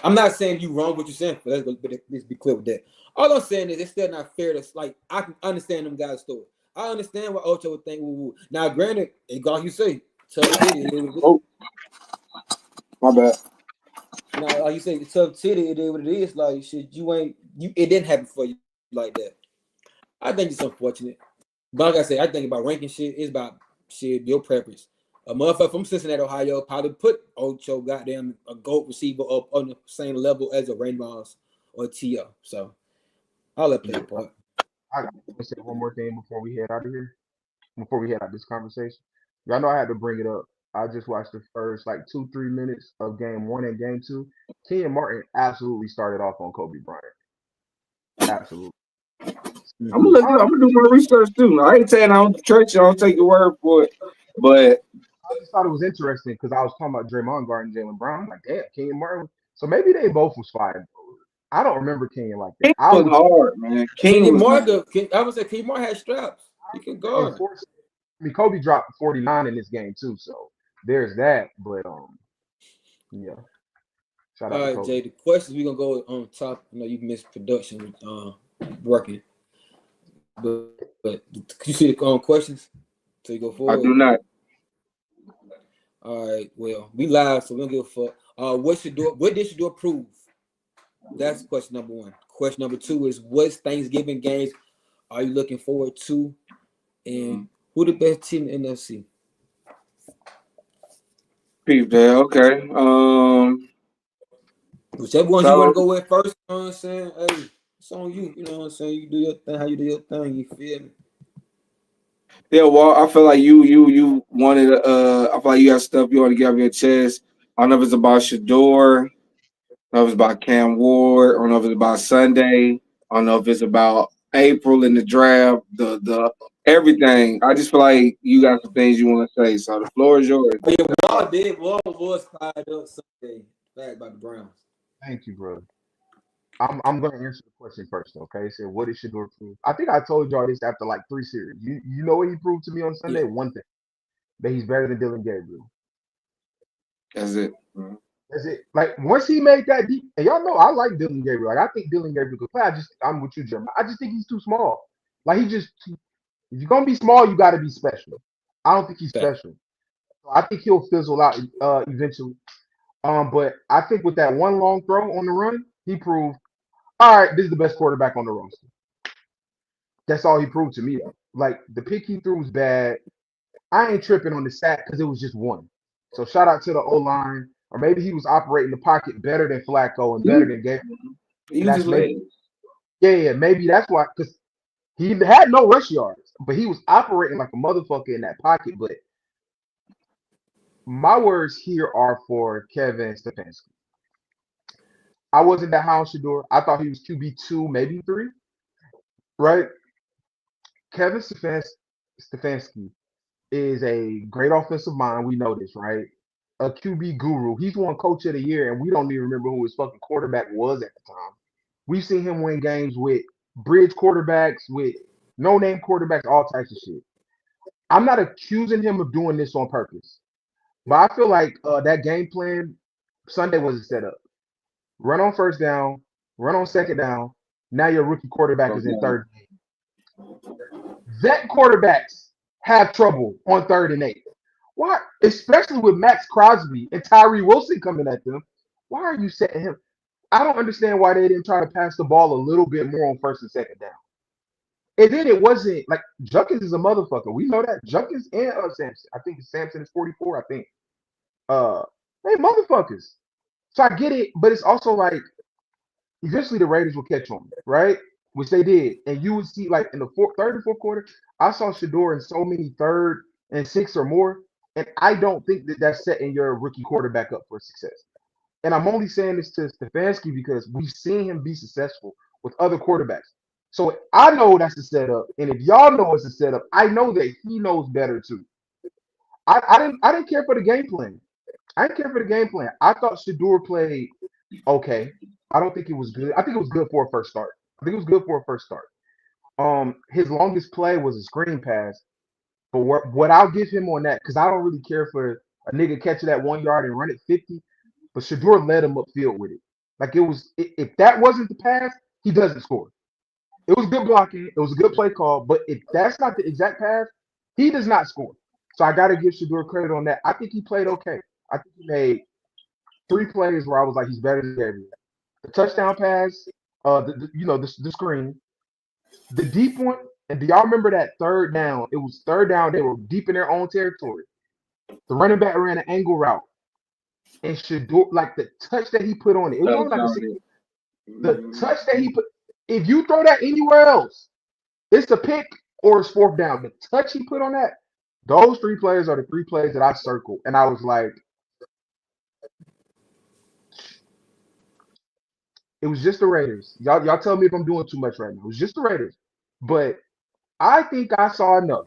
I'm not saying you wrong what you're saying, but let's be clear with that. All I'm saying is it's still not fair to like I can understand them guys' story. I understand what Ocho would think. Woo, woo. Now, granted, like you say, tough titty.
Oh, my bad.
Now, like you say, tough titty. It is what it is. Like shit, you ain't you. It didn't happen for you like that. I think it's unfortunate. But like I said, I think about ranking shit. It's about shit your preference. A motherfucker from Cincinnati, Ohio, probably put Ocho goddamn a GOAT receiver up on the same level as a Rain Moss or T.O. So I'll let play a part.
I got to say one more thing before we head out of here. Before we head out this conversation, y'all know I had to bring it up. I just watched the first like 2-3 minutes of game one and game two. Kenyon Martin absolutely started off on Kobe Bryant. Absolutely.
I'm gonna
Mm-hmm.
look. I'm gonna do my research too. I ain't saying I don't church. I don't take your word for it, but
I just thought it was interesting because I was talking about Draymond guarding Jalen Brown. I'm like, damn, Kenyon Martin. So maybe they both was fine. I don't remember King like that.
King
I
was
would
hard, man. King
Kenny
was hard.
Morgan, I would say Kenny Morgan had straps. He can guard.
enforce. I mean, Kobe dropped 49 in this game too, so there's that. But yeah, shout out
All
to
right,
Kobe.
Jay. The questions we gonna go on top. I know you missed production with working, but you see the questions so you go
I
forward.
do not.
All right. Well, we live, so we don't give a fuck. What did Shedeur prove? That's question number one. Question number two is what Thanksgiving games are you looking forward to, and who the best team in the NFC?
Peep there. Okay.
Whichever ones you want to
Fellow.
go with first. You know what I'm saying? Hey, it's on you. You know what I'm saying? You do your thing. How you do your thing? You feel me?
Yeah, well, I feel like you wanted I feel like you got stuff you want to get off your chest. I don't know if it's about Shedeur, I don't know if it's about Cam Ward, I don't know if it's about Sunday, I don't know if it's about April in the draft, the everything. I just feel like you got some things you want to say. So the floor is yours.
Oh, yeah, Wall did. Wall was fired up Sunday. Back by the Browns.
Thank you, bro. I'm gonna answer the question first, okay? So what did Shedeur prove? I think I told y'all this after like 3 series. You know what he proved to me on
Yeah.
Sunday? One thing, that he's better than Dylan Gabriel.
That's it.
That's it. Like once he made that deep, and y'all know I like Dylan Gabriel. Like I think Dylan Gabriel could play. I'm with you, Jim. I just think he's too small. Like if you're gonna be small, you got to be special. I don't think he's
Fact.
special. So I think he'll fizzle out eventually. But I think with that one long throw on the run, he proved, all right, this is the best quarterback on the roster. That's all he proved to me though. Like the pick he threw was bad. I ain't tripping on the sack because it was just one. So shout out to the O line, or maybe he was operating the pocket better than Flacco and better
You
than Gabe, and
use his
that's maybe
legs.
yeah, maybe that's why because he had no rush yards, but he was operating like a motherfucker in that pocket. But my words here are for Kevin Stefanski. I wasn't that high on Shedeur. I thought he was QB2, maybe three, right? Kevin Stefanski is a great offensive mind. We know this, right? A QB guru. He's won Coach of the Year, and we don't even remember who his fucking quarterback was at the time. We've seen him win games with bridge quarterbacks, with no name quarterbacks, all types of shit. I'm not accusing him of doing this on purpose, but I feel like that game plan Sunday was a setup. Run on first down, run on second down. Now your rookie quarterback
Go
is in
down.
third. Vet quarterbacks have trouble on 3rd and 8. Why? Especially with Max Crosby and Tyree Wilson coming at them. Why are you setting him? I don't understand why they didn't try to pass the ball a little bit more on first and second down. And then it wasn't like Junkins is a motherfucker. We know that. Junkins and Sampson. I think Sampson is 44. I think. Uh, they motherfuckers. So I get it, but it's also like eventually the Raiders will catch on, right? Which they did. And you would see like in the third and fourth quarter, I saw Shedeur in so many 3rd and 6 or more. And I don't think that that's setting your rookie quarterback up for success. And I'm only saying this to Stefanski because we've seen him be successful with other quarterbacks. So I know that's the setup. And if y'all know it's a setup, I know that he knows better too. I didn't care for the game plan. I didn't care for the game plan. I thought Shedeur played okay. I don't think it was good. I think it was good for a first start. I think it was good for a first start. His longest play was a screen pass, but what I'll give him on that because I don't really care for a nigga catching that 1 yard and run it 50, but Shedeur led him upfield with it. Like it was, if that wasn't the pass, he doesn't score. It was good blocking. It was a good play call, but if that's not the exact pass, he does not score. So I got to give Shedeur credit on that. I think he played okay. I think he made 3 plays where I was like, he's better than Gabriel. The touchdown pass, the screen, the deep one. And do y'all remember that third down? It was third down. They were deep in their own territory. The running back ran an angle route, and Shedeur, like the touch that he put on it, it was only like a six.
Touchdown.
The touch that he put, if you throw that anywhere else, it's a pick or it's fourth down. The touch he put on that, those 3 plays are the 3 plays that I circled, and I was like, it was just the Raiders. Y'all tell me if I'm doing too much right now. It was just the Raiders, but I think I saw enough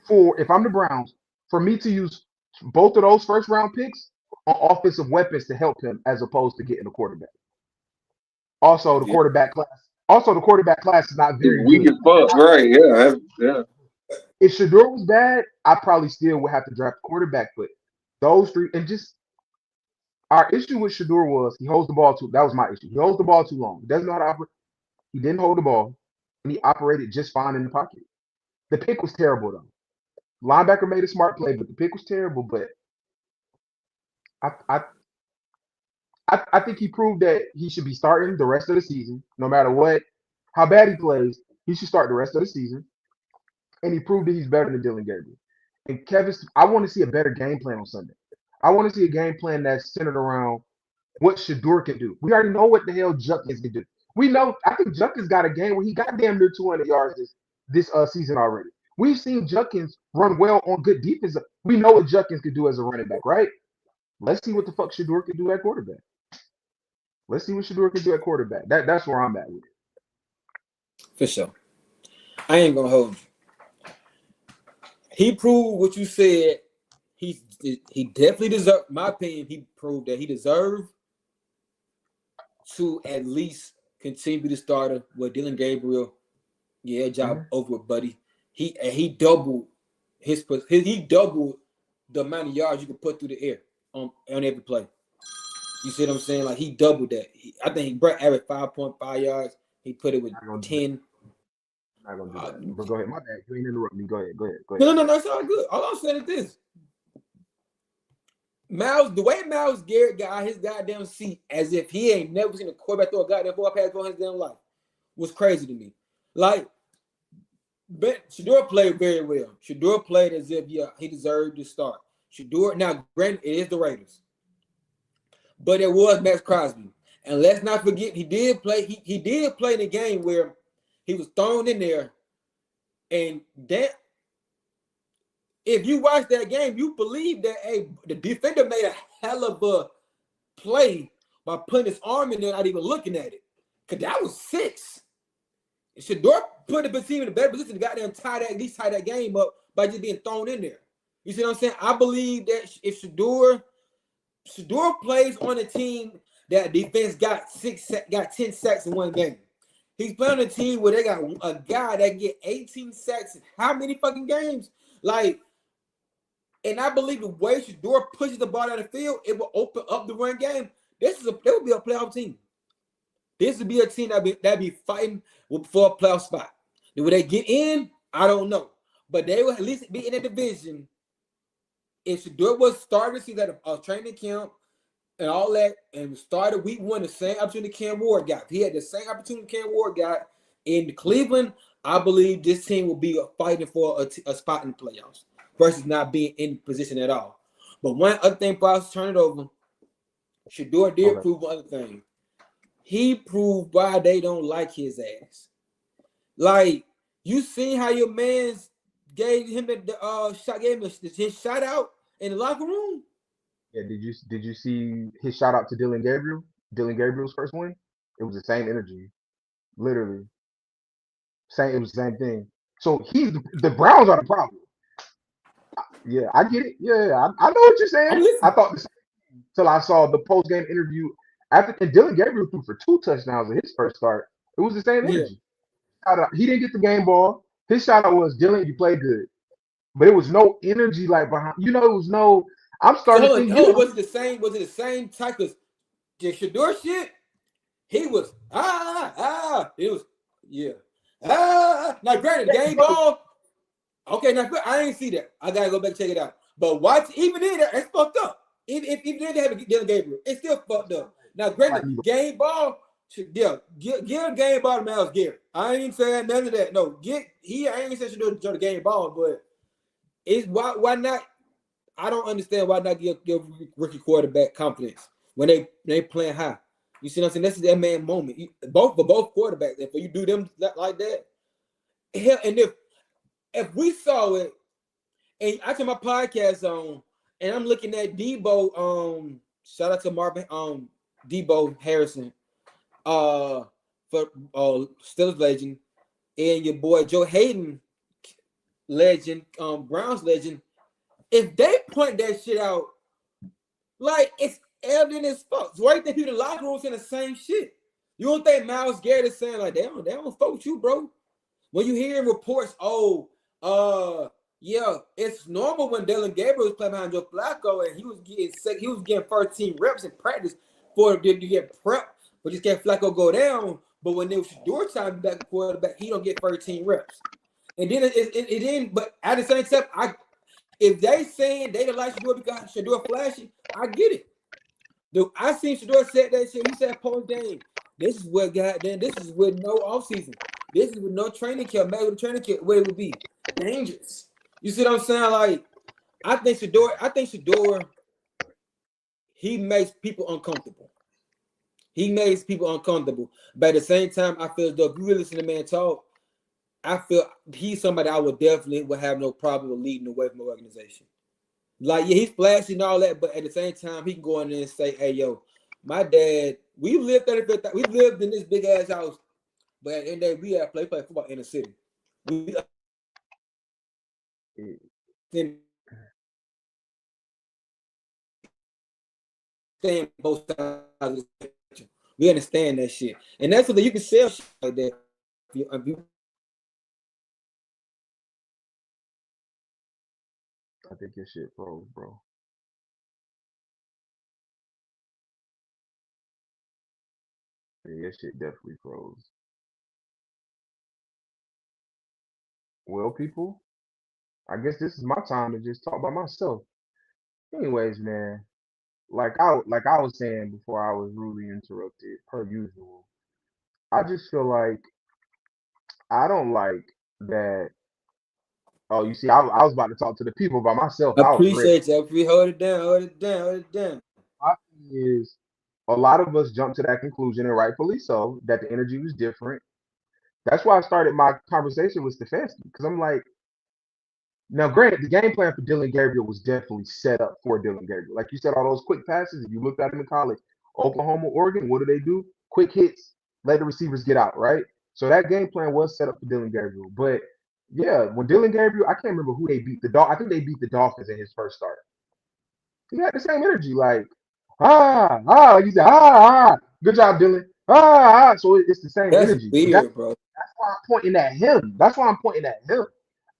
for if I'm the Browns for me to use both of those first round picks on offensive weapons to help him as opposed to getting a quarterback. Also, the
Yeah.
quarterback class. Also, the quarterback class is not
It's
very
weak
good.
as fuck, right? Yeah.
If Shedeur was bad, I probably still would have to draft a quarterback. But those three, and just our issue with Shedeur was he holds the ball too. That was my issue. He holds the ball too long. He doesn't know how to operate. He didn't hold the ball, and he operated just fine in the pocket. The pick was terrible though. Linebacker made a smart play, but the pick was terrible. But I, I, I think he proved that he should be starting the rest of the season, no matter what, how bad he plays. He should start the rest of the season, and he proved that he's better than Dylan Gabriel. And Kevin, I want to see a better game plan on Sunday. I want to see a game plan that's centered around what Shedeur can do. We already know what the hell Junkins can do. We know. I think Junkins got a game where he got damn near 200 yards this season already. We've seen Junkins run well on good defense. We know what Junkins can do as a running back, right? Let's see what the fuck Shedeur can do at quarterback. Let's see what Shedeur can do at quarterback. That's where I'm at with it.
For sure. I ain't gonna hold you. He proved what you said. He definitely deserved. My opinion, he proved that he deserved to at least continue to be the starter with Dylan Gabriel. Yeah, job over with, buddy. He doubled he doubled the amount of yards you can put through the air on every play. You see what I'm saying? Like he doubled that. I think he averaged 5.5 yards. He put it with 10.
I'm not gonna do that. But go ahead. My bad. You ain't interrupt me. Go ahead.
No, it's all good. All I'm saying is this. The way Myles Garrett got his goddamn seat as if he ain't never seen a quarterback throw a goddamn ball pass for his damn life was crazy to me. Like, Shedeur played very well. Shedeur played as if, he deserved to start. Shedeur, now, granted, it is the Raiders. But it was Max Crosby. And let's not forget, he did play in a game where he was thrown in there. And that, if you watch that game, you believe that the defender made a hell of a play by putting his arm in there, not even looking at it. Because that was 6. Shedeur put the team in a better position to goddamn tie that game up by just being thrown in there. You see what I'm saying? I believe that if Shedeur plays on a team that defense got 10 sacks in one game. He's playing on a team where they got a guy that get 18 sacks in how many fucking games? Like, and I believe the way Shedeur pushes the ball down the field, it will open up the run game. They would be a playoff team. This would be a team that'd be fighting for a playoff spot. Would they get in? I don't know. But they will at least be in a division. If Shedeur was starting to see that a training camp and all that, and started week 1 the same opportunity Cam Ward got. If he had the same opportunity Cam Ward got in Cleveland, I believe this team will be fighting for a spot in the playoffs versus not being in position at all. But one other thing, before I turn it over, Shedeur did prove one other thing. He proved why they don't like his ass. Like, you seen how your man's gave him his shout out in the locker room?
Yeah, did you see his shout out to Dylan Gabriel? Dylan Gabriel's first win? It was the same energy. Literally. It was the same thing. So the Browns are the problem. Yeah, I get it. Yeah, I know what you're saying. I thought the same until I saw the post game interview after, and Dylan Gabriel threw for 2 touchdowns in his first start. It was the same energy. He didn't get the game ball. His shout out was Dylan, you played good. But it was no energy like behind. It was no. I'm starting to think.
Was it the same? Was it the same type of the Shedeur shit? He was It was Now, granted, game ball. Okay, now I ain't see that. I gotta go back and check it out. But watch, even in there, it's fucked up. If they have a Dylan Gabriel, it's still fucked up. Now, granted, game ball. Give a game ball to Myles Garrett. I ain't saying none of that. No, I ain't saying Shedeur the game ball, but it's why not? I don't understand why not give rookie quarterback confidence when they playing high. You see what I'm saying? This is that man moment. Both quarterbacks. If you do them like that, hell, and if we saw it, and I turn my podcast on, and I'm looking at Debo. Shout out to Marvin. Debo Harrison. For Steelers legend, and your boy Joe Hayden, legend. Browns legend. If they point that shit out, like it's evident as fuck. So why do you think people in the locker room saying the same shit? You don't think Miles Garrett is saying like they don't fuck with you, bro? When you hear reports, yeah, it's normal when Dylan Gabriel was playing behind Joe Flacco and he was getting sick. He was getting 13 reps in practice for to get prep, but just get Flacco go down. But when it was Shedeur time back to quarterback, he don't get 13 reps. And then it didn't. But at the same time, if they saying they don't like Shedeur because Shedeur flashy, I get it. I seen Shedeur said that shit. He said post game. This is what goddamn. This is with no offseason. This is with no training camp. Maybe with a training camp, what it would be dangerous. You see what I'm saying? Like, I think Shedeur, he makes people uncomfortable. He makes people uncomfortable. But at the same time, I feel as though if you really listen to the man talk, I feel he's somebody I would have no problem with leading away from the organization. Like, yeah, he's flashy and all that, but at the same time, he can go in there and say, "Hey, yo, my dad, we lived in this big ass house, but at the end of the day, we have play football in the city. We understand both sides of the spectrum. We understand that shit, and that's what you can sell shit like that.
I think your shit froze, bro. Yeah, your shit definitely froze. Well, people, I guess this is my time to just talk by myself. Anyways, man, like I was saying before I was rudely interrupted, per usual. I just feel like I don't like that. Oh, you see, I was about to talk to the people by myself. I was ready.
Appreciate you. If we hold it down, hold it down, hold it down.
My thing is, a lot of us jumped to that conclusion, and rightfully so, that the energy was different. That's why I started my conversation with Stefanski, because I'm like, now, granted, the game plan for Dylan Gabriel was definitely set up for Dylan Gabriel. Like you said, all those quick passes, if you looked at him in college, Oklahoma, Oregon, what do? Quick hits, let the receivers get out, right? So that game plan was set up for Dylan Gabriel. But yeah, when Dylan Gabriel, I can't remember who they beat. I think they beat the Dolphins in his first start. He had the same energy, like, like you said, good job, Dylan. So it's the same
That's
energy. So
weird, bro.
that's why I'm pointing at him. That's why I'm pointing at him.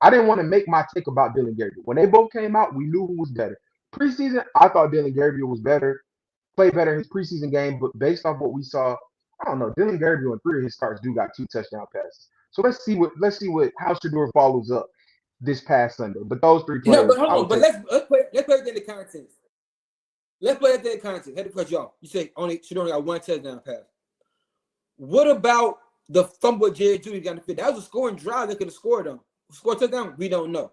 I didn't want to make my take about Dylan Gabriel. When they both came out, we knew who was better. Preseason, I thought Dylan Gabriel was better, played better in his preseason game, but based off what we saw, I don't know. Dylan Gabriel in 3 of his starts do got 2 touchdown passes. So let's see what how Shedeur follows up this past Sunday. But those 3
No, but
players,
hold
I
on.
would
But
take.
let's put it in the context. Let's put it in the context. Had to cut you off. You say should only got 1 touchdown pass. What about the fumble Jerry Judy got in the fit? That was a scoring drive. They could have scored on. Scored touchdown. We don't know.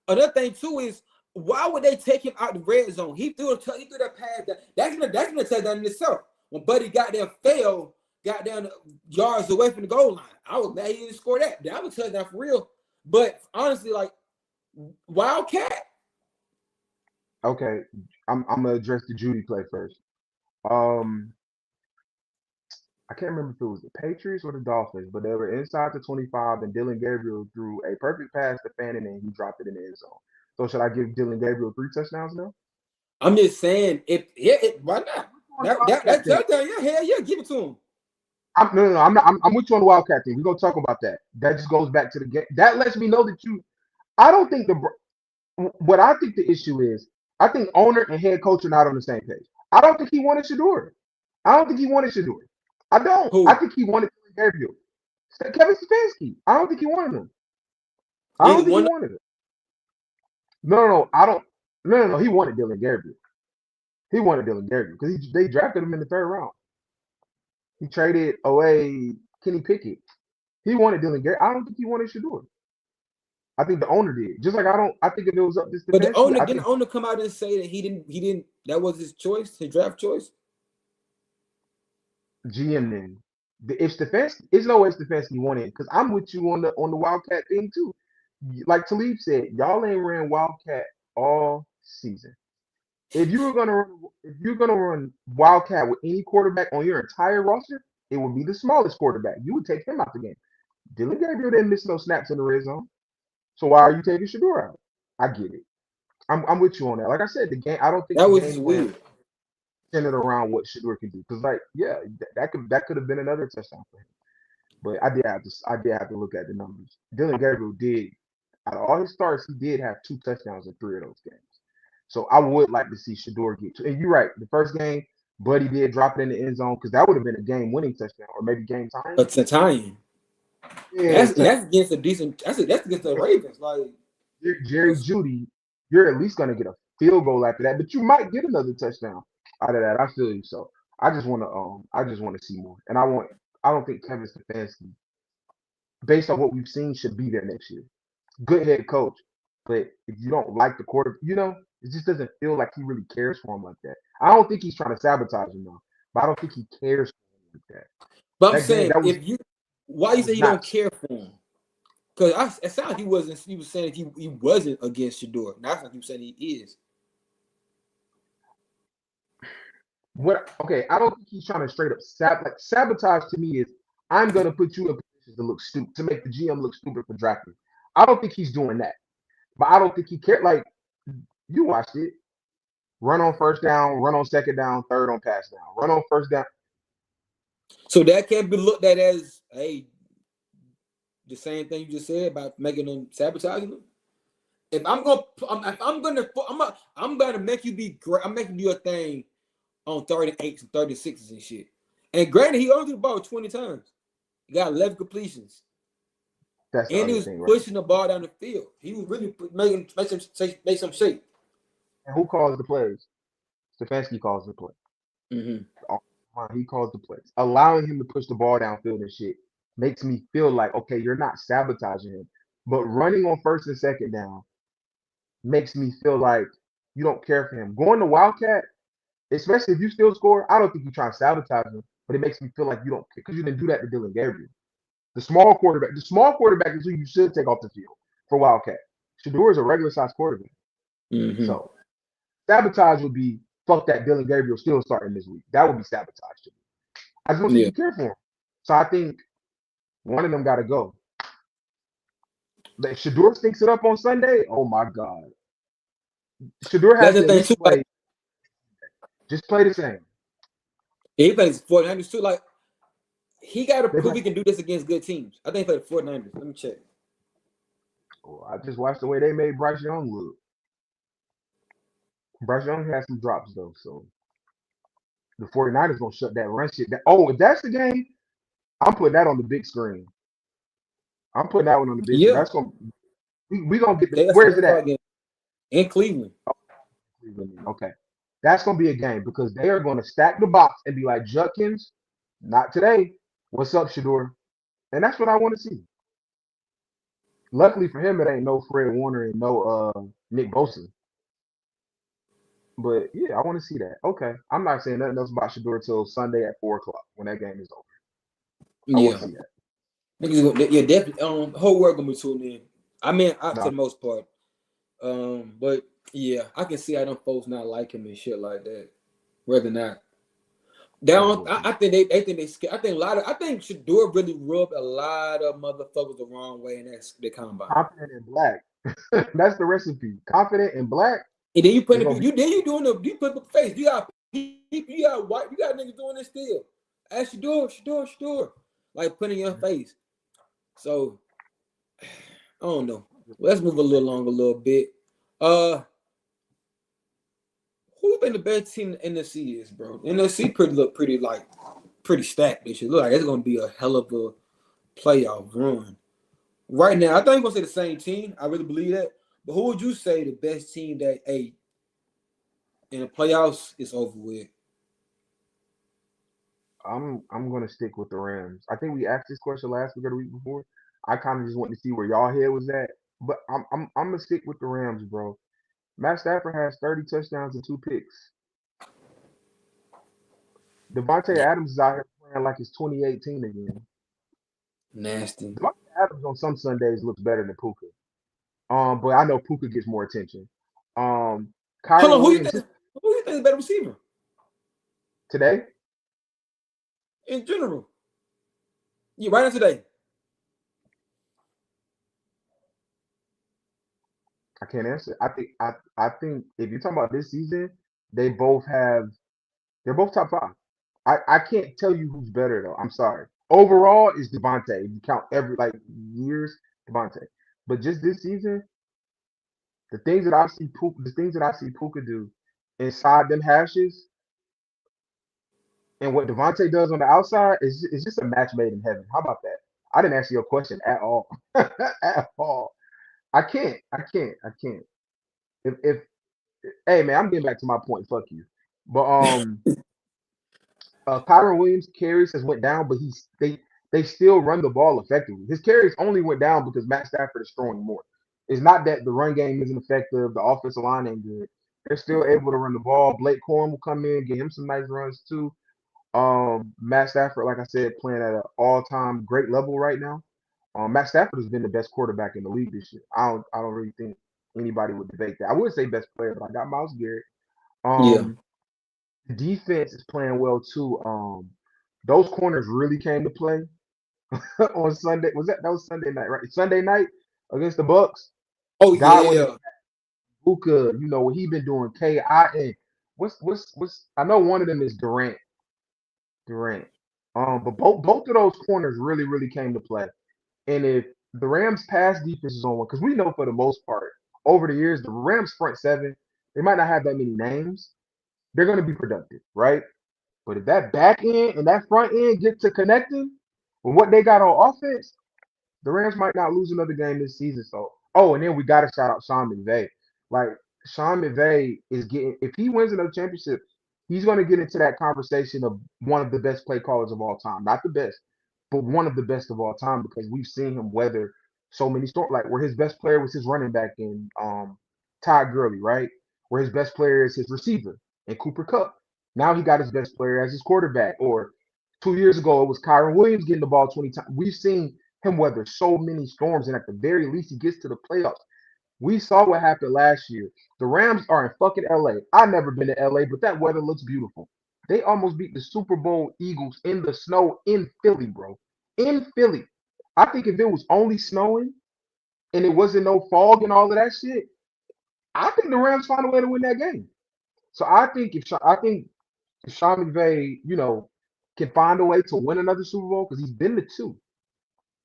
Another thing too is why would they take him out the red zone? He threw that pass. That's gonna touchdown in itself. When Buddy got there, got down yards away from the goal line. I was mad he didn't score that. That was a touchdown for real. But honestly, like Wildcat.
Okay, I'm gonna address the Judy play first. Um, I can't remember if it was the Patriots or the Dolphins, but they were inside the 25, and Dylan Gabriel threw a perfect pass to Fannin, and he dropped it in the end zone. So should I give Dylan Gabriel 3 touchdowns now?
I'm just saying, why not?
On the
That
Wildcat thing.
touchdown, yeah, hell yeah, give it to him.
No, I'm not. I'm with you on the Wildcat thing. We're gonna talk about that. That just goes back to the game. That lets me know that you. I don't think what I think the issue is. I think owner and head coach are not on the same page. I don't think he wanted Shedeur. I don't think he wanted Shedeur. I don't. I
Who?
think he wanted Gabriel. Kevin Stefanski. I don't think he wanted him. I
You
don't
either
think he
one.
wanted it. No. I don't. No. He wanted Dylan Gabriel. He wanted Dylan Gabriel because they drafted him in the 3rd round. He traded away Kenny Pickett. He wanted Dylan Gabriel. I don't think he wanted Shedeur. I think the owner did. Just like I don't. I think if it was up to
But the
Stefanski,
owner
I
didn't
think
the owner come out and say that he didn't. That was his choice, his draft choice.
GM then. If Stefanski, there's no way Stefanski wanted because I'm with you on the Wildcat thing too. Like Talib said, y'all ain't ran Wildcat all season. If you're gonna run Wildcat with any quarterback on your entire roster, it would be the smallest quarterback. You would take him out the game. Dylan Gabriel didn't miss no snaps in the red zone. So why are you taking Shedeur out? I get it. I'm with you on that. Like I said, the game. I don't think
That
the
was
game
just
plan.
weird.
centered around what Shedeur can do. Because like, yeah, that could have been another touchdown for him. But I did have to look at the numbers. Dylan Gabriel did out of all his starts, he did have 2 touchdowns in 3 of those games. So I would like to see Shedeur get to. And you're right, the first game, Buddy did drop it in the end zone because that would have been a game-winning touchdown or maybe game time.
But to tying,
Yeah,
that's against a decent. That's against the Ravens. Like,
Jerry Judy, you're at least gonna get a field goal after that, but you might get another touchdown out of that. I feel you. So I just want to see more, and I don't think Kevin Stefanski, based on what we've seen, should be there next year. Good head coach, but if you don't like the quarter, it just doesn't feel like he really cares for him like that. I don't think he's trying to sabotage him though, but I don't think he cares for him like that.
but I'm
That game,
saying,
that was
if you, why you say you
not.
don't care for him? Because it sounds like he wasn't. He was saying he wasn't against Shedeur. Now it's like he was saying he is.
What? Okay, I don't think he's trying to straight up sabotage. To me, is I'm gonna put you in positions to look stupid to make the GM look stupid for drafting. I don't think he's doing that, but I don't think he cared. Like you watched it, run on first down, run on second down, third on pass down, run on first down.
So that can't be looked at as, hey, the same thing you just said about making them sabotaging them. If I'm gonna, I'm gonna make you be great. I'm making you a thing on 38s and 36s and shit. And granted, he only threw the ball 20 times. He got 11 completions.
That's the
And he
other
was
thing, right?
pushing the ball down the field. He was really make some shape.
And who calls the plays? Stefanski calls the play.
Mm-hmm.
He calls the plays. Allowing him to push the ball downfield and shit makes me feel like okay, you're not sabotaging him, but running on first and second down makes me feel like you don't care for him. Going to Wildcat, especially if you still score, I don't think you're trying to sabotage him, but it makes me feel like you don't care because you didn't do that to Dylan Gabriel. The small quarterback is who you should take off the field for Wildcat. Shedeur is a regular size quarterback.
Mm-hmm.
So sabotage would be fuck that Dylan Gabriel still starting this week. That would be sabotage to me. I just don't think
Yeah.
you care for him. So I think one of them got to go. Like Shedeur stinks it up on Sunday. Oh my God. Shedeur
That's
has
the
to at
thing
least
too. Like,
play the same.
he plays 49ers too. Like, he got to
They
prove
play.
he can do this against good teams. I think he played 49ers. Let me check.
Oh, I just watched the way they made Bryce Young look. Bryce Young has some drops though, so the 49ers gonna shut that run shit down. Oh, if that's the game, I'm putting that on the big screen. I'm putting that one on the big screen.
Yeah.
That's gonna we gonna get the
They got
where is
some
it at?
game in Cleveland.
Okay. That's gonna be a game because they are gonna stack the box and be like Judkins, not today. What's up, Shedeur? And that's what I want to see. Luckily for him, it ain't no Fred Warner and no Nick Bosa. But yeah, I want to see that. Okay. I'm not saying nothing else about Shedeur till Sunday at 4 o'clock when that game is over. I want
Yeah.
to see that.
Yeah, definitely. Whole world gonna be tuned in. I mean, to
No,
the most part. But yeah, I can see how them folks not like him and shit like that. Whether or not
I'm with you.
I think they think they scared. I think Shedeur really rubbed a lot of motherfuckers the wrong way in the combine.
Confident in black. That's the recipe. Confident in black.
And then you put
They're
the
gonna be
you doing you put the face. You got white. You got niggas doing this still. As Shedeur, like putting in your face. So I don't know. Let's move a little along a little bit. Who been the best team in the NFC is, bro? NFC pretty stacked. They should look like it's gonna be a hell of a playoff run. Right now, I think I'm gonna say the same team. I really believe that. But who would you say the best team that in the playoffs is over with?
I'm gonna stick with the Rams. I think we asked this question last week or the week before. I kind of just wanted to see where y'all head was at. But I'm gonna stick with the Rams, bro. Matt Stafford has 30 touchdowns and 2 picks. Devontae Adams is out here playing like it's 2018 again.
Nasty.
Devontae Adams on some Sundays looks better than Puka. But I know Puka gets more attention.
Hold on,
Kyron Williams his,
who you think is a better receiver
today.
in general? Yeah, right now today.
I can't answer. I think if you're talking about this season, they both have They're both top five. I can't tell you who's better though. I'm sorry. Overall, is Devontae. If you count every like years, Devontae. But just this season, the things that I see Puka do inside them hashes, and what Devontae does on the outside is just a match made in heaven. How about that? I didn't answer your question at all. At all. I can't. If hey man, I'm getting back to my point. Fuck you. But Kyron Williams carries has went down, but they still run the ball effectively. His carries only went down because Matt Stafford is throwing more. It's not that the run game isn't effective, the offensive line ain't good. They're still able to run the ball. Blake Corum will come in, get him some nice runs too. Matt Stafford, like I said, playing at an all-time great level right now. Matt Stafford has been the best quarterback in the league this year. I don't really think anybody would debate that. I would say best player, but I got Miles Garrett.
Yeah.
Um, Defense is playing well too. Those corners really came to play on Sunday. That was Sunday night, right? Sunday night against the Bucks.
Oh
Godwin and
yeah.
Luka, what he been doing. KI what's I know one of them is Durant. Durant. But both of those corners really came to play. And if the Rams pass defense is on one, because we know for the most part over the years the Rams front seven, they might not have that many names. They're going to be productive, right? But if that back end and that front end get to connecting with what they got on offense, the Rams might not lose another game this season. So, oh, and then we got to shout out Sean McVay. Like Sean McVay is getting, if he wins another championship, he's going to get into that conversation of one of the best play callers of all time. Not the best, but one of the best of all time because we've seen him weather so many storms. Like where his best player was his running back in Todd Gurley, right? Where his best player is his receiver in Cooper Cup. Now he got his best player as his quarterback. Or 2 years ago, it was Kyron Williams getting the ball 20 times. We've seen him weather so many storms, and at the very least, he gets to the playoffs. We saw what happened last year. The Rams are in fucking LA. I've never been to LA, but that weather looks beautiful. They almost beat the Super Bowl Eagles in the snow in Philly, bro. In Philly. I think if it was only snowing and it wasn't no fog and all of that shit, I think the Rams find a way to win that game. So I think if Sean McVay, can find a way to win another Super Bowl because he's been to two.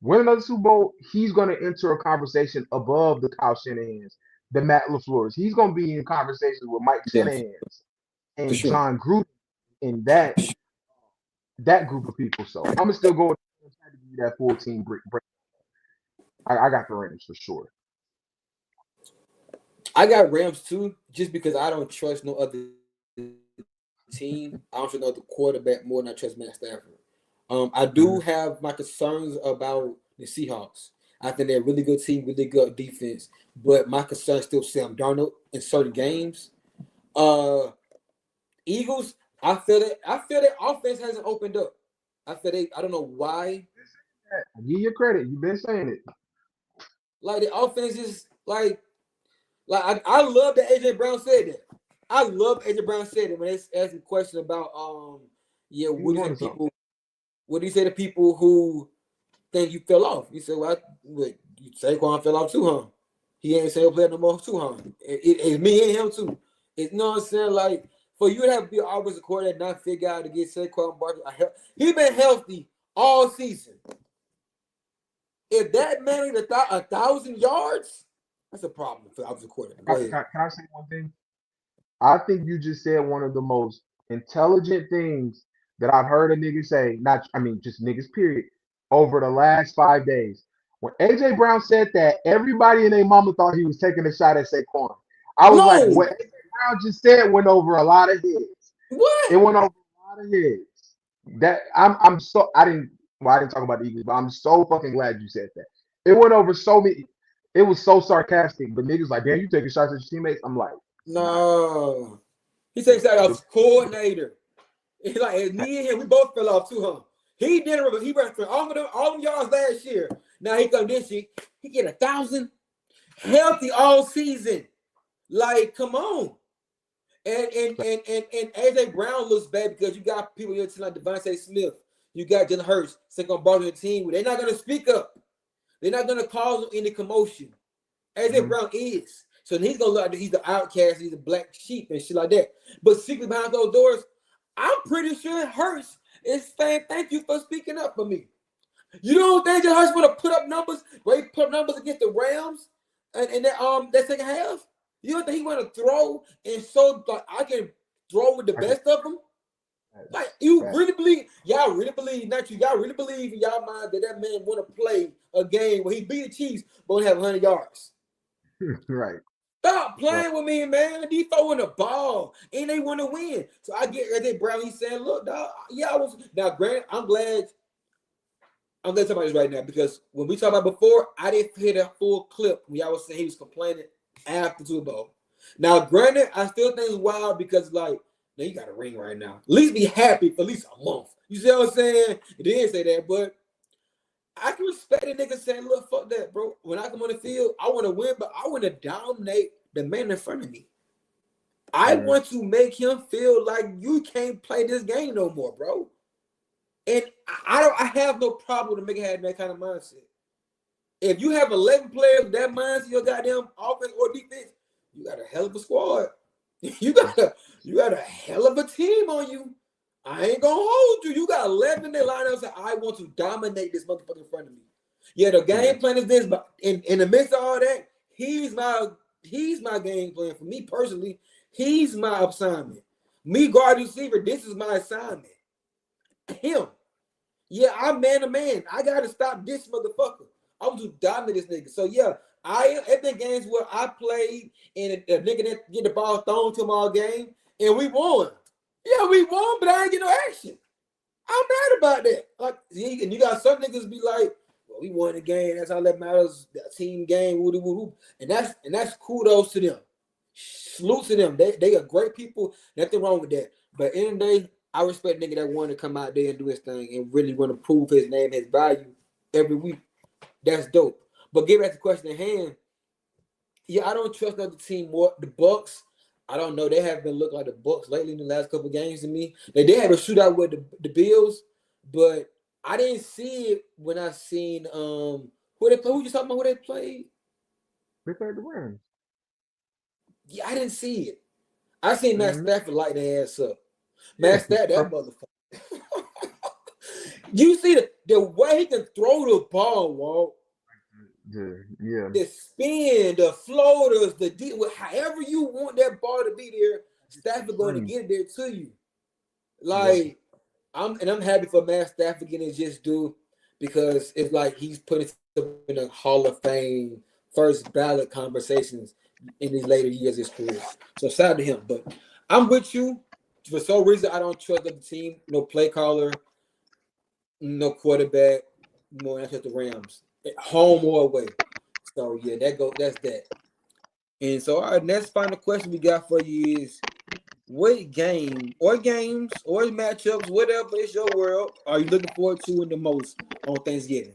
Win another Super Bowl, he's going to enter a conversation above the Kyle Shanahan's, the Matt LaFleur's. He's going to be in conversations with Mike
Yeah.
Shanahan's
For
and
sure.
John Gruden and that group of people. So I'm gonna still go with try to give you that full team break. I got the Rams for sure.
I got Rams too, just because I don't trust no other team. I don't trust no other quarterback more than I trust Matt Stafford. I do
Mhm.
have my concerns about the Seahawks. I think they're a really good team, really good defense, but my concern still Sam Darnold in certain games. Uh, Eagles, I feel that offense hasn't opened up. I don't know why.
I give you credit. You've been saying it.
Like the offense is I love that AJ Brown said that. I love AJ Brown said it when they asked him a question about yeah,
He
what
was
do you say
on
to
to something.
people? What do you say to people who think you fell off? He said, "Well, Saquon fell off too, huh? He ain't saying play no more too, huh? It's me and him too. It's you know what I'm saying? Like for you to have to be always a quarterback, not figure out to get Saquon Barkley. He been healthy all season. If that man is 1,000 yards, that's a problem for offensive quarterback. Go ahead.
Can I say one thing? I think you just said one of the most intelligent things that I've heard a nigga say. Not, I mean, just niggas. Period. Over the last 5 days, when AJ Brown said that, everybody and their mama thought he was taking a shot at Saquon. I was like,
No,
what AJ Brown just said went over a lot of heads. It
what?
went over a lot of heads. That I'm so I didn't well I didn't talk about the Eagles, but I'm so fucking glad you said that. It went over so many. It was so sarcastic, but niggas like, damn, you taking shots at your teammates. I'm like, nah.
No. He takes that
The,
off coordinator. It's like and me and him, we both fell off too, huh? He did it. He ran for all of them yards last year. Now he come this year. He get 1,000 healthy all season. Like, come on. And AJ Brown looks bad because you got people here tonight, Devontae Smith. You got Jalen Hurts, second ball on the team. They're not gonna speak up. They're not gonna cause any commotion. AJ
Mhm.
Brown is. So he's gonna look like he's the outcast, he's a black sheep and shit like that. But secretly behind those doors, I'm pretty sure Hurts is saying thank you for speaking up for me. You don't think that Hurts want to put up numbers where he put up numbers against the Rams and that second half? You don't think he want to throw and so like I can throw with the
I can
best of them? Like you really believe y'all really believe not you y'all really believe in y'all mind that that man want to play a game where he beat the Chiefs but only have 100 yards.
right,
Stop
right.
playing with me, man. They throwing the ball and they want to win. So I get right there, Brown. He's saying, look, dog, yeah, I was now Grant, I'm glad somebody's right now because when we talked about before, I didn't hear that full clip when y'all was saying he was complaining after Super Bowl. Now, granted, I still think it's wild because like, now you got a ring right now. At least be happy for at least a month. You see what I'm saying? He didn't say that, but I can respect a nigga saying, look, fuck that, bro. When I come on the field, I want to win, but I want to dominate the man in front of me. I
Mm,
want to make him feel like you can't play this game no more, bro. And I have no problem with a nigga having that kind of mindset. If you have 11 players with that mindset, your goddamn offense or defense, you got a hell of a squad. You got a hell of a team on you. I ain't gonna hold you. You got 11 that line up and say, I want to dominate this motherfucker in front of me. Yeah, the
yeah,
game plan is this, but in the midst of all that, he's my game plan. For me personally, he's my assignment. Me guard receiver, this is my assignment. Him. Yeah, I'm man to man. I gotta stop this motherfucker. I'm to dominate this nigga. So yeah, I at the games where I played and the nigga that get the ball thrown to him all game and we won. Yeah, we won, but I ain't get no action. I'm mad about that. Like, and you got some niggas be like, "Well, we won the game. That's all that matters. The team game, woo woo woo." And that's kudos to them. Salute to them. They are great people. Nothing wrong with that. But in the day, I respect nigga that want to come out there and do his thing and really want to prove his name, his value every week. That's dope. But get back to the question at hand. Yeah, I don't trust another team more. The Bucks, I don't know. They have been looking like the Bucks lately in the last couple of games to me. They did have a shootout with the Bills, but I didn't see it when I seen who they play. Who you talking about? Who they played?
they played the Rams.
Yeah, I didn't see it. I seen Matt
Mm-hmm.
Stafford light their ass up.
Yeah,
Matt Stafford, that motherfucker. You see the way he can throw the ball, Walt.
yeah,
The spin, the floaters, the deep, however you want that ball to be there, Stafford going to
free.
get it there to you.
Yep.
Like I'm happy for Matt Stafford getting his just due because it's like he's putting himself in the Hall of Fame first ballot conversations in these later years of his career. So shout out to him. But I'm with you. For some reason, I don't trust the team. No play caller, no quarterback. No, I trust the Rams. At home or away. So yeah, that's that. And so our next final question we got for you is what game or games or matchups, whatever is your world, are you looking forward to in the most on Thanksgiving?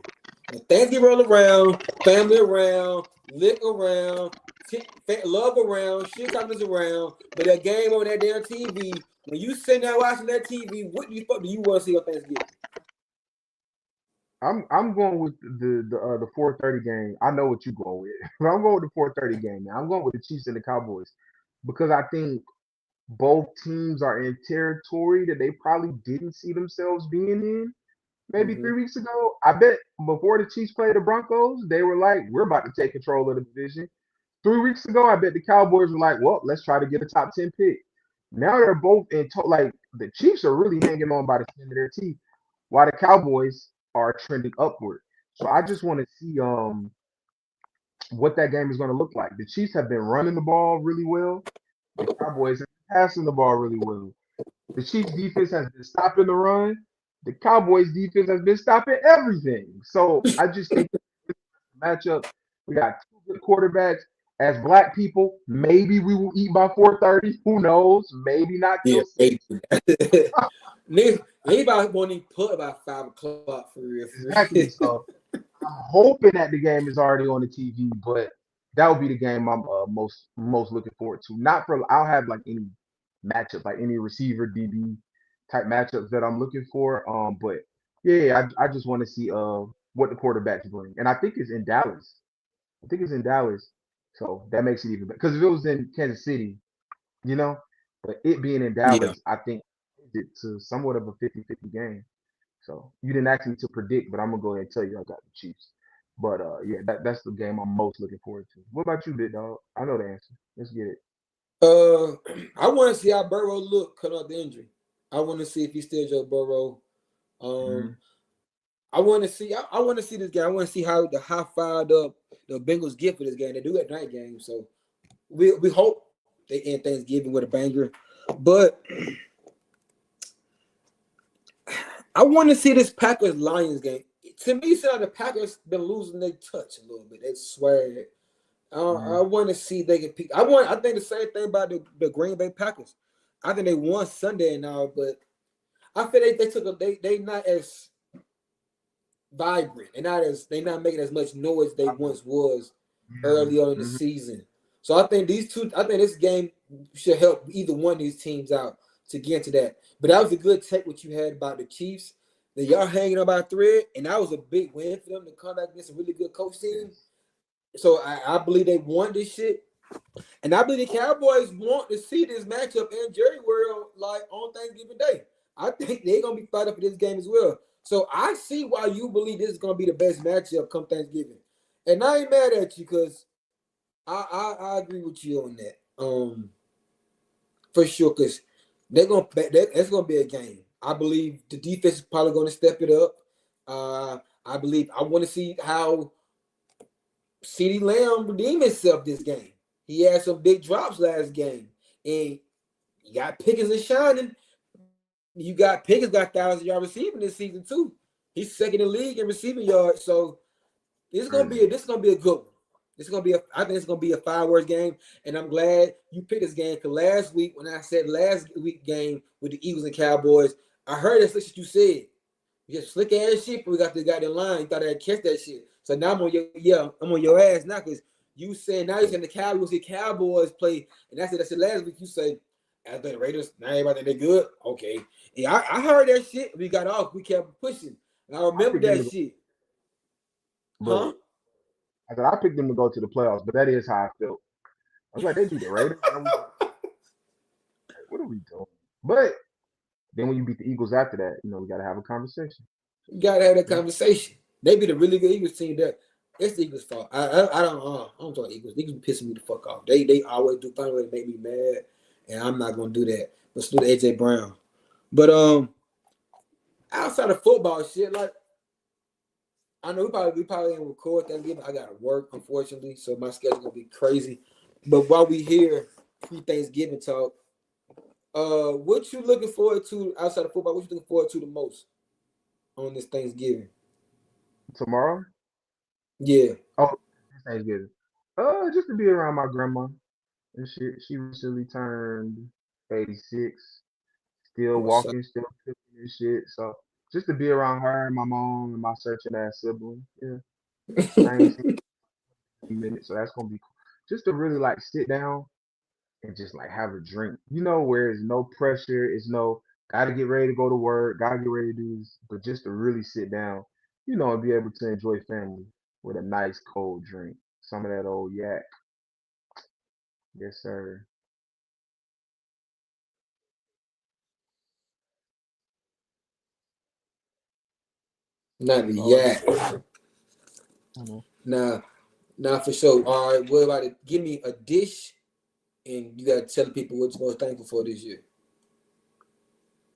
When Thanksgiving roll around, family around, lick around, love around, shit talking around, but that game on that damn TV, when you sitting there watching that TV, what the fuck do you want to see on Thanksgiving?
I'm going with the 4:30 game. I know what you're going with, but I'm going with the 4:30 game. Now I'm going with the Chiefs and the Cowboys because I think both teams are in territory that they probably didn't see themselves being in maybe
Mm-hmm.
3 weeks ago. I bet before the Chiefs played the Broncos, they were like, "We're about to take control of the division." 3 weeks ago, I bet the Cowboys were like, "Well, let's try to get a top 10 pick." Now they're both like the Chiefs are really hanging on by the skin of their teeth, while the Cowboys are trending upward. So I just want to see what that game is going to look like. The Chiefs have been running the ball really well. The Cowboys have been passing the ball really well. The Chiefs defense has been stopping the run. The Cowboys defense has been stopping everything. So I just think matchup. We got two good quarterbacks. As black people, maybe we will eat by 4:30. Who knows? Maybe not
Yeah,
till six.
maybe. Anybody won't even put about 5 o'clock for real. For real.
Exactly. So I'm hoping that the game is already on the TV, but that would be the game I'm most looking forward to. Not for I'll have like any matchup, like any receiver DB type matchups that I'm looking for. But yeah, I just want to see what the quarterbacks bring, and I think it's in Dallas. I think it's in Dallas, so that makes it even better. Because if it was in Kansas City, you know, but it being in
Yeah.
Dallas, I think it to somewhat of a 50-50 game. So you didn't ask me to predict, but I'm gonna go ahead and tell you I got the Chiefs. But yeah, that's the game I'm most looking forward to. What about you, big dog? I know the answer. Let's get it.
Uh, I want to see how Burrow look cut off the injury. I want to see if he's still Joe Burrow.
Mm-hmm.
Um, I want to see. I want to see this game. I want to see how fired up the Bengals get for this game. They do at night game, so we hope they end Thanksgiving with a banger. But I want to see this Packers Lions game. To me, it's like the Packers been losing their touch a little bit. They swear. I want to see if they can pick. I think the same thing about the Green Bay Packers. I think they won Sunday and all, but I feel they took a they not as vibrant. They not making as much noise they once was early on in the
Mm-hmm.
season. So I think I think this game should help either one of these teams out to get into that. But that was a good take what you had about the Chiefs. That y'all hanging on by a thread, and that was a big win for them to come back against a really good coach team.
Yes.
So I believe they won this shit. And I believe the Cowboys want to see this matchup in Jerry World like on Thanksgiving Day. I think they're gonna be fighting for this game as well. So I see why you believe this is gonna be the best matchup come Thanksgiving. And I ain't mad at you because I agree with you on that. For sure, because that's gonna be a game. I believe the defense is probably gonna step it up. I believe I want to see how CeeDee Lamb redeemed himself this game. He had some big drops last game. And you got Pickens and Shining. You got Pickens got 1,000 yard receiving this season too. He's second in the league in receiving yards. So
Crazy.
this is gonna be a good one. I think it's gonna be a fireworks game, and I'm glad you picked this game because last week when I said last week game with the Eagles and Cowboys, I heard that's what you said. You just slick ass shit, but we got the guy in line. You thought I'd catch that shit. So now I'm on your ass now because you saying now you're saying the Cowboys play, and that's it last week. You say after the Raiders, now everybody think they good. Okay. Yeah, I heard that shit. We got off, we kept pushing. And I
I
remember
picked them
that
to go,
shit.
but
Huh?
I said I picked them to go to the playoffs. But that is how I felt. I was like, they beat the Raiders. Now we like, what are we doing? But then when you beat the Eagles after that, we got to have a conversation.
You gotta have that
Yeah.
conversation. They be the really good Eagles team that it's the Eagles' fault. I don't talk Eagles. The Eagles be pissing me the fuck off. They always do find a way to make me mad, and I'm not gonna do that. But salute AJ Brown. But outside of football shit, like I know we probably ain't record Thanksgiving. I gotta work, unfortunately, so my schedule's gonna be crazy. But while we here, pre Thanksgiving talk, what you looking forward to outside of football? What you looking forward to the most on this Thanksgiving?
Tomorrow,
Yeah.
oh, this Thanksgiving. Just to be around my grandma. And she recently turned 86, still
What's up?
walking, still cooking and shit. So just to be around her and my mom and my searching ass sibling, yeah, I ain't seen her in a minute, so that's gonna be cool. Just to really like sit down and just like have a drink, where there's no pressure, it's no gotta get ready to go to work, gotta get ready to do this, but just to really sit down, and be able to enjoy family with a nice cold drink, some of that old yak, yes sir.
Not
That's all I
yet.
know.
Nah, nah, for sure. All right, what about it? Give me a dish, and you gotta tell the people what you're most thankful for this year.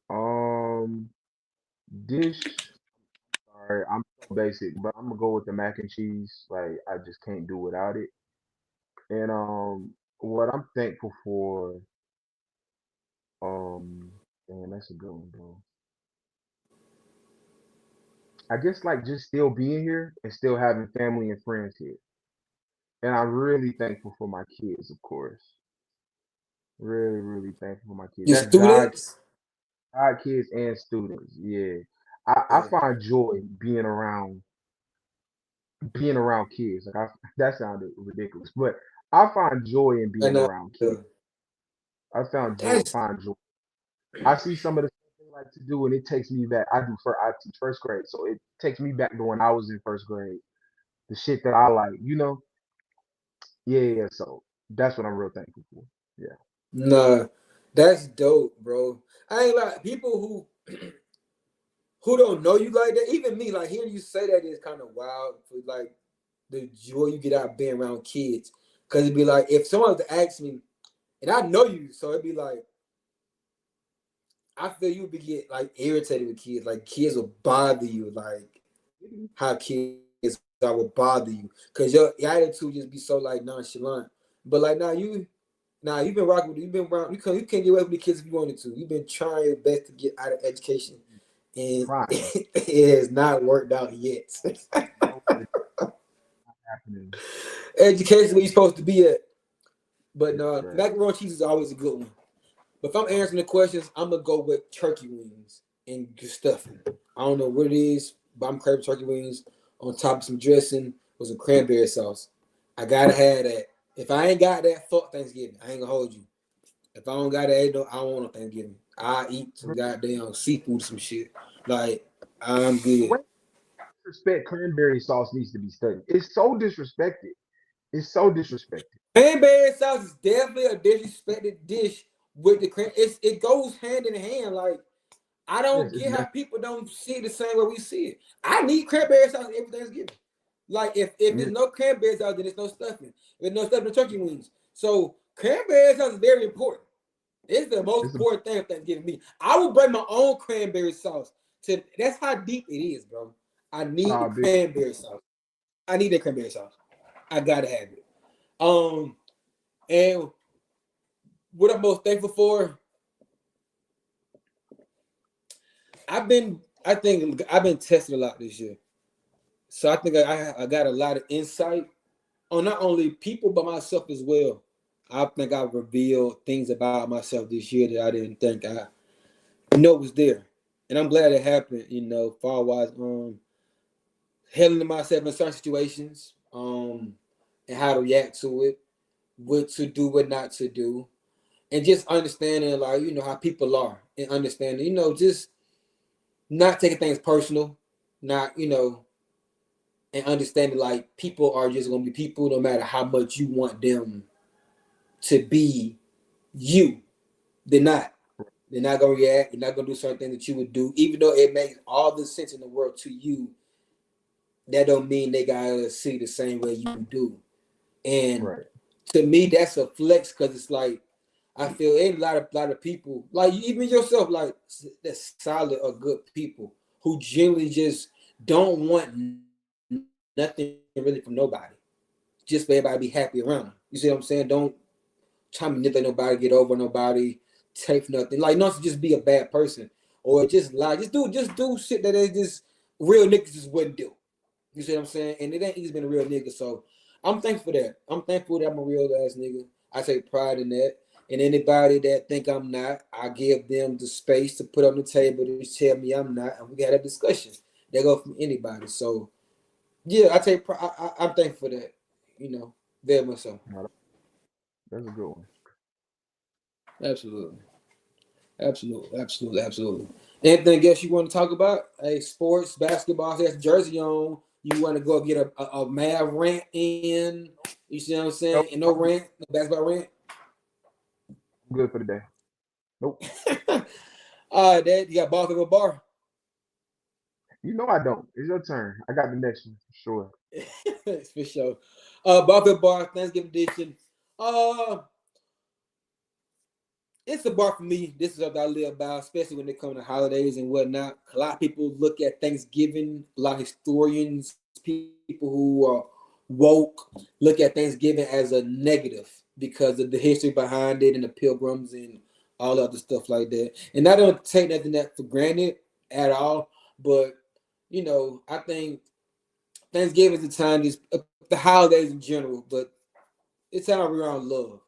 Um, dish. Sorry, I'm so basic, but I'm gonna go with the mac and cheese. Like I just can't do without it. And what I'm thankful for, man, that's a good one, bro. I guess like just still being here and still having family and friends here. And I'm really thankful for my kids, of course. Really, really thankful for my kids.
Your
That's
students?
God kids and students. Yeah. I
Yeah.
find joy being around kids. Like that sounded ridiculous, but I find joy in being
And
around kids. I found joy,
that's
find joy. I see some of the stuff they like to do, and it takes me back. I teach first grade, so it takes me back to when I was in first grade. The shit that I like. Yeah, yeah. So that's what I'm real thankful for. Yeah.
nah. That's dope, bro. I ain't like people who don't know you like that. Even me, like hearing you say that is kind of wild for like the joy you get out of being around kids. Cause it'd be like if someone was to ask me, and I know you, so it'd be like I feel you would be get like irritated with kids. Like kids will bother you, like how kids I would bother you. Cause your attitude just be so like nonchalant. But like now you've been rocking with you've been around you can't get away with the kids if you wanted to. You've been trying your best to get out of education. And
Trying.
it has not worked out yet.
No, it's not happening.
Education where you're supposed to be at. But
It's
no,
trash.
macaroni and cheese is always a good one. But if I'm answering the questions, I'm gonna go with turkey wings and stuffing. I don't know what it is, but I'm craving turkey wings on top of some dressing with some cranberry sauce. I gotta have that. If I ain't got that, fuck Thanksgiving. I ain't gonna hold you. If I don't got that, I don't want no Thanksgiving. I eat some
Bro,
goddamn seafood, some shit. Like I'm
the
good.
way disrespect cranberry sauce needs to be studied. It's so disrespected. It's so disrespected.
Cranberry sauce is definitely a disrespected dish with the cran. It goes hand in hand. Like I
Yes,
don't
it's
get how
not.
people don't see it the same way we see it. I need cranberry sauce every Thanksgiving. Like if there's no cranberry sauce, then there's no stuffing. There's no stuffing turkey wings. So cranberry sauce is very important. It's the most
It's a
important thing of Thanksgiving me. I will bring my own cranberry sauce to that's how deep it is, bro. I need the
big.
cranberry sauce. I need that cranberry sauce. I gotta have it. Um and what I'm most thankful for, I think I've been tested a lot this year. So I think I got a lot of insight on not only people but myself as well. I think I've revealed things about myself this year that I didn't think I know was there. And I'm glad it happened, far wise handling myself in certain situations, and how to react to it, what to do, what not to do. And just understanding like, how people are and understanding, just not taking things personal, not, and understanding like people are just gonna be people no matter how much you want them to be you. They're not. They're not gonna react. They're not gonna do certain things that you would do, even though it makes all the sense in the world to you. That don't mean they gotta see the same way you do. And
Right.
to me, that's a flex because it's like I feel a lot of people, like even yourself, like that's solid or good people who genuinely just don't want nothing really from nobody. Just for everybody to be happy around them. You see what I'm saying? Don't try to manipulate nobody, get over nobody, take nothing. Like not to just be a bad person or just lie. Just do shit that they just real niggas just wouldn't do. You see what I'm saying? And it ain't easy being a real nigga. So I'm thankful for that. I'm thankful that I'm a real ass nigga. I take pride in that. And anybody that think I'm not, I give them the space to put on the table to tell me I'm not, and we got a discussion. That go from anybody. So yeah, I take pride. I'm thankful for that. Very much so.
No, that's a good one.
Absolutely. Absolutely. Absolutely. Absolutely. Anything else you want to talk about? Hey, sports, basketball, has jersey on. You want to go get a mad rant in. You see what I'm
Nope.
saying? And no rant, no basketball rant.
I'm good for the day. Nope.
All right, Dad, you got ball for a bar.
You know I don't. It's your turn. I got the next one for sure.
For sure. Ball for a bar, Thanksgiving edition. Uh, it's a bar for me. This is what I live by, especially when it comes to holidays and whatnot. A lot of people look at Thanksgiving, a lot of historians, people who are woke, look at Thanksgiving as a negative because of the history behind it and the pilgrims and all other stuff like that. And I don't take nothing that for granted at all. But, I think Thanksgiving is the time, just the holidays in general, but it's time around love.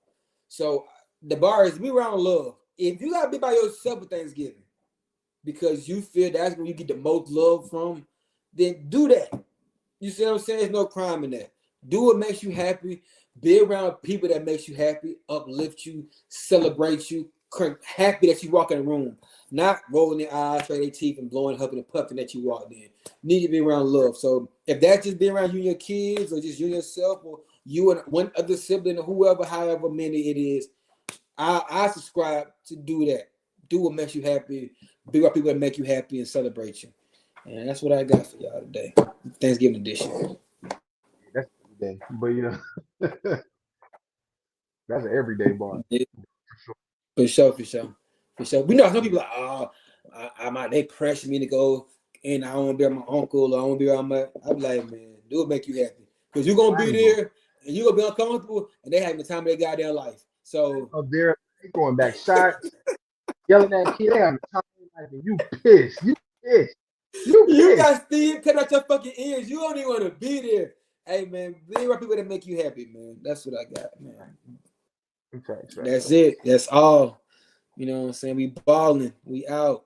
So the bar is be around love. If you gotta be by yourself with Thanksgiving because you feel that's where you get the most love from, then do that. You see what I'm saying? There's no crime in that. Do what makes you happy. Be around people that makes you happy, uplift you, celebrate you, happy that you walk in the room, not rolling their eyes, straight their teeth, and blowing, huffing, and puffing that you walked in. Need to be around love. So if that's just being around you and your kids, or just you and yourself, or you and one other sibling, or whoever, however many it is, I subscribe to do that. Do what makes you happy. Be around people that make you happy and celebrate you. And that's what I got for y'all today. Thanksgiving edition.
That's every day. But that's an everyday bar.
Yeah,
For sure.
for sure, for sure, for sure. We know some people like, oh, I might they pressure me to go, and I don't want to be around my uncle or I want to be around my. I'm like, man, do what make you happy because you're gonna
I
be
ain't going
there and you're gonna be uncomfortable, and they having the time of their goddamn life. So
up there, they throwing back shots, yelling at kids. They having time of their life, and you pissed. You pissed. You
you
pissed.
got Steve cut out your fucking ears. You don't even want to be there. Hey man, be around people that make you happy, man. That's what I got, man.
Facts, facts,
That's
facts.
it. That's all. You know what I'm saying? We balling. We out.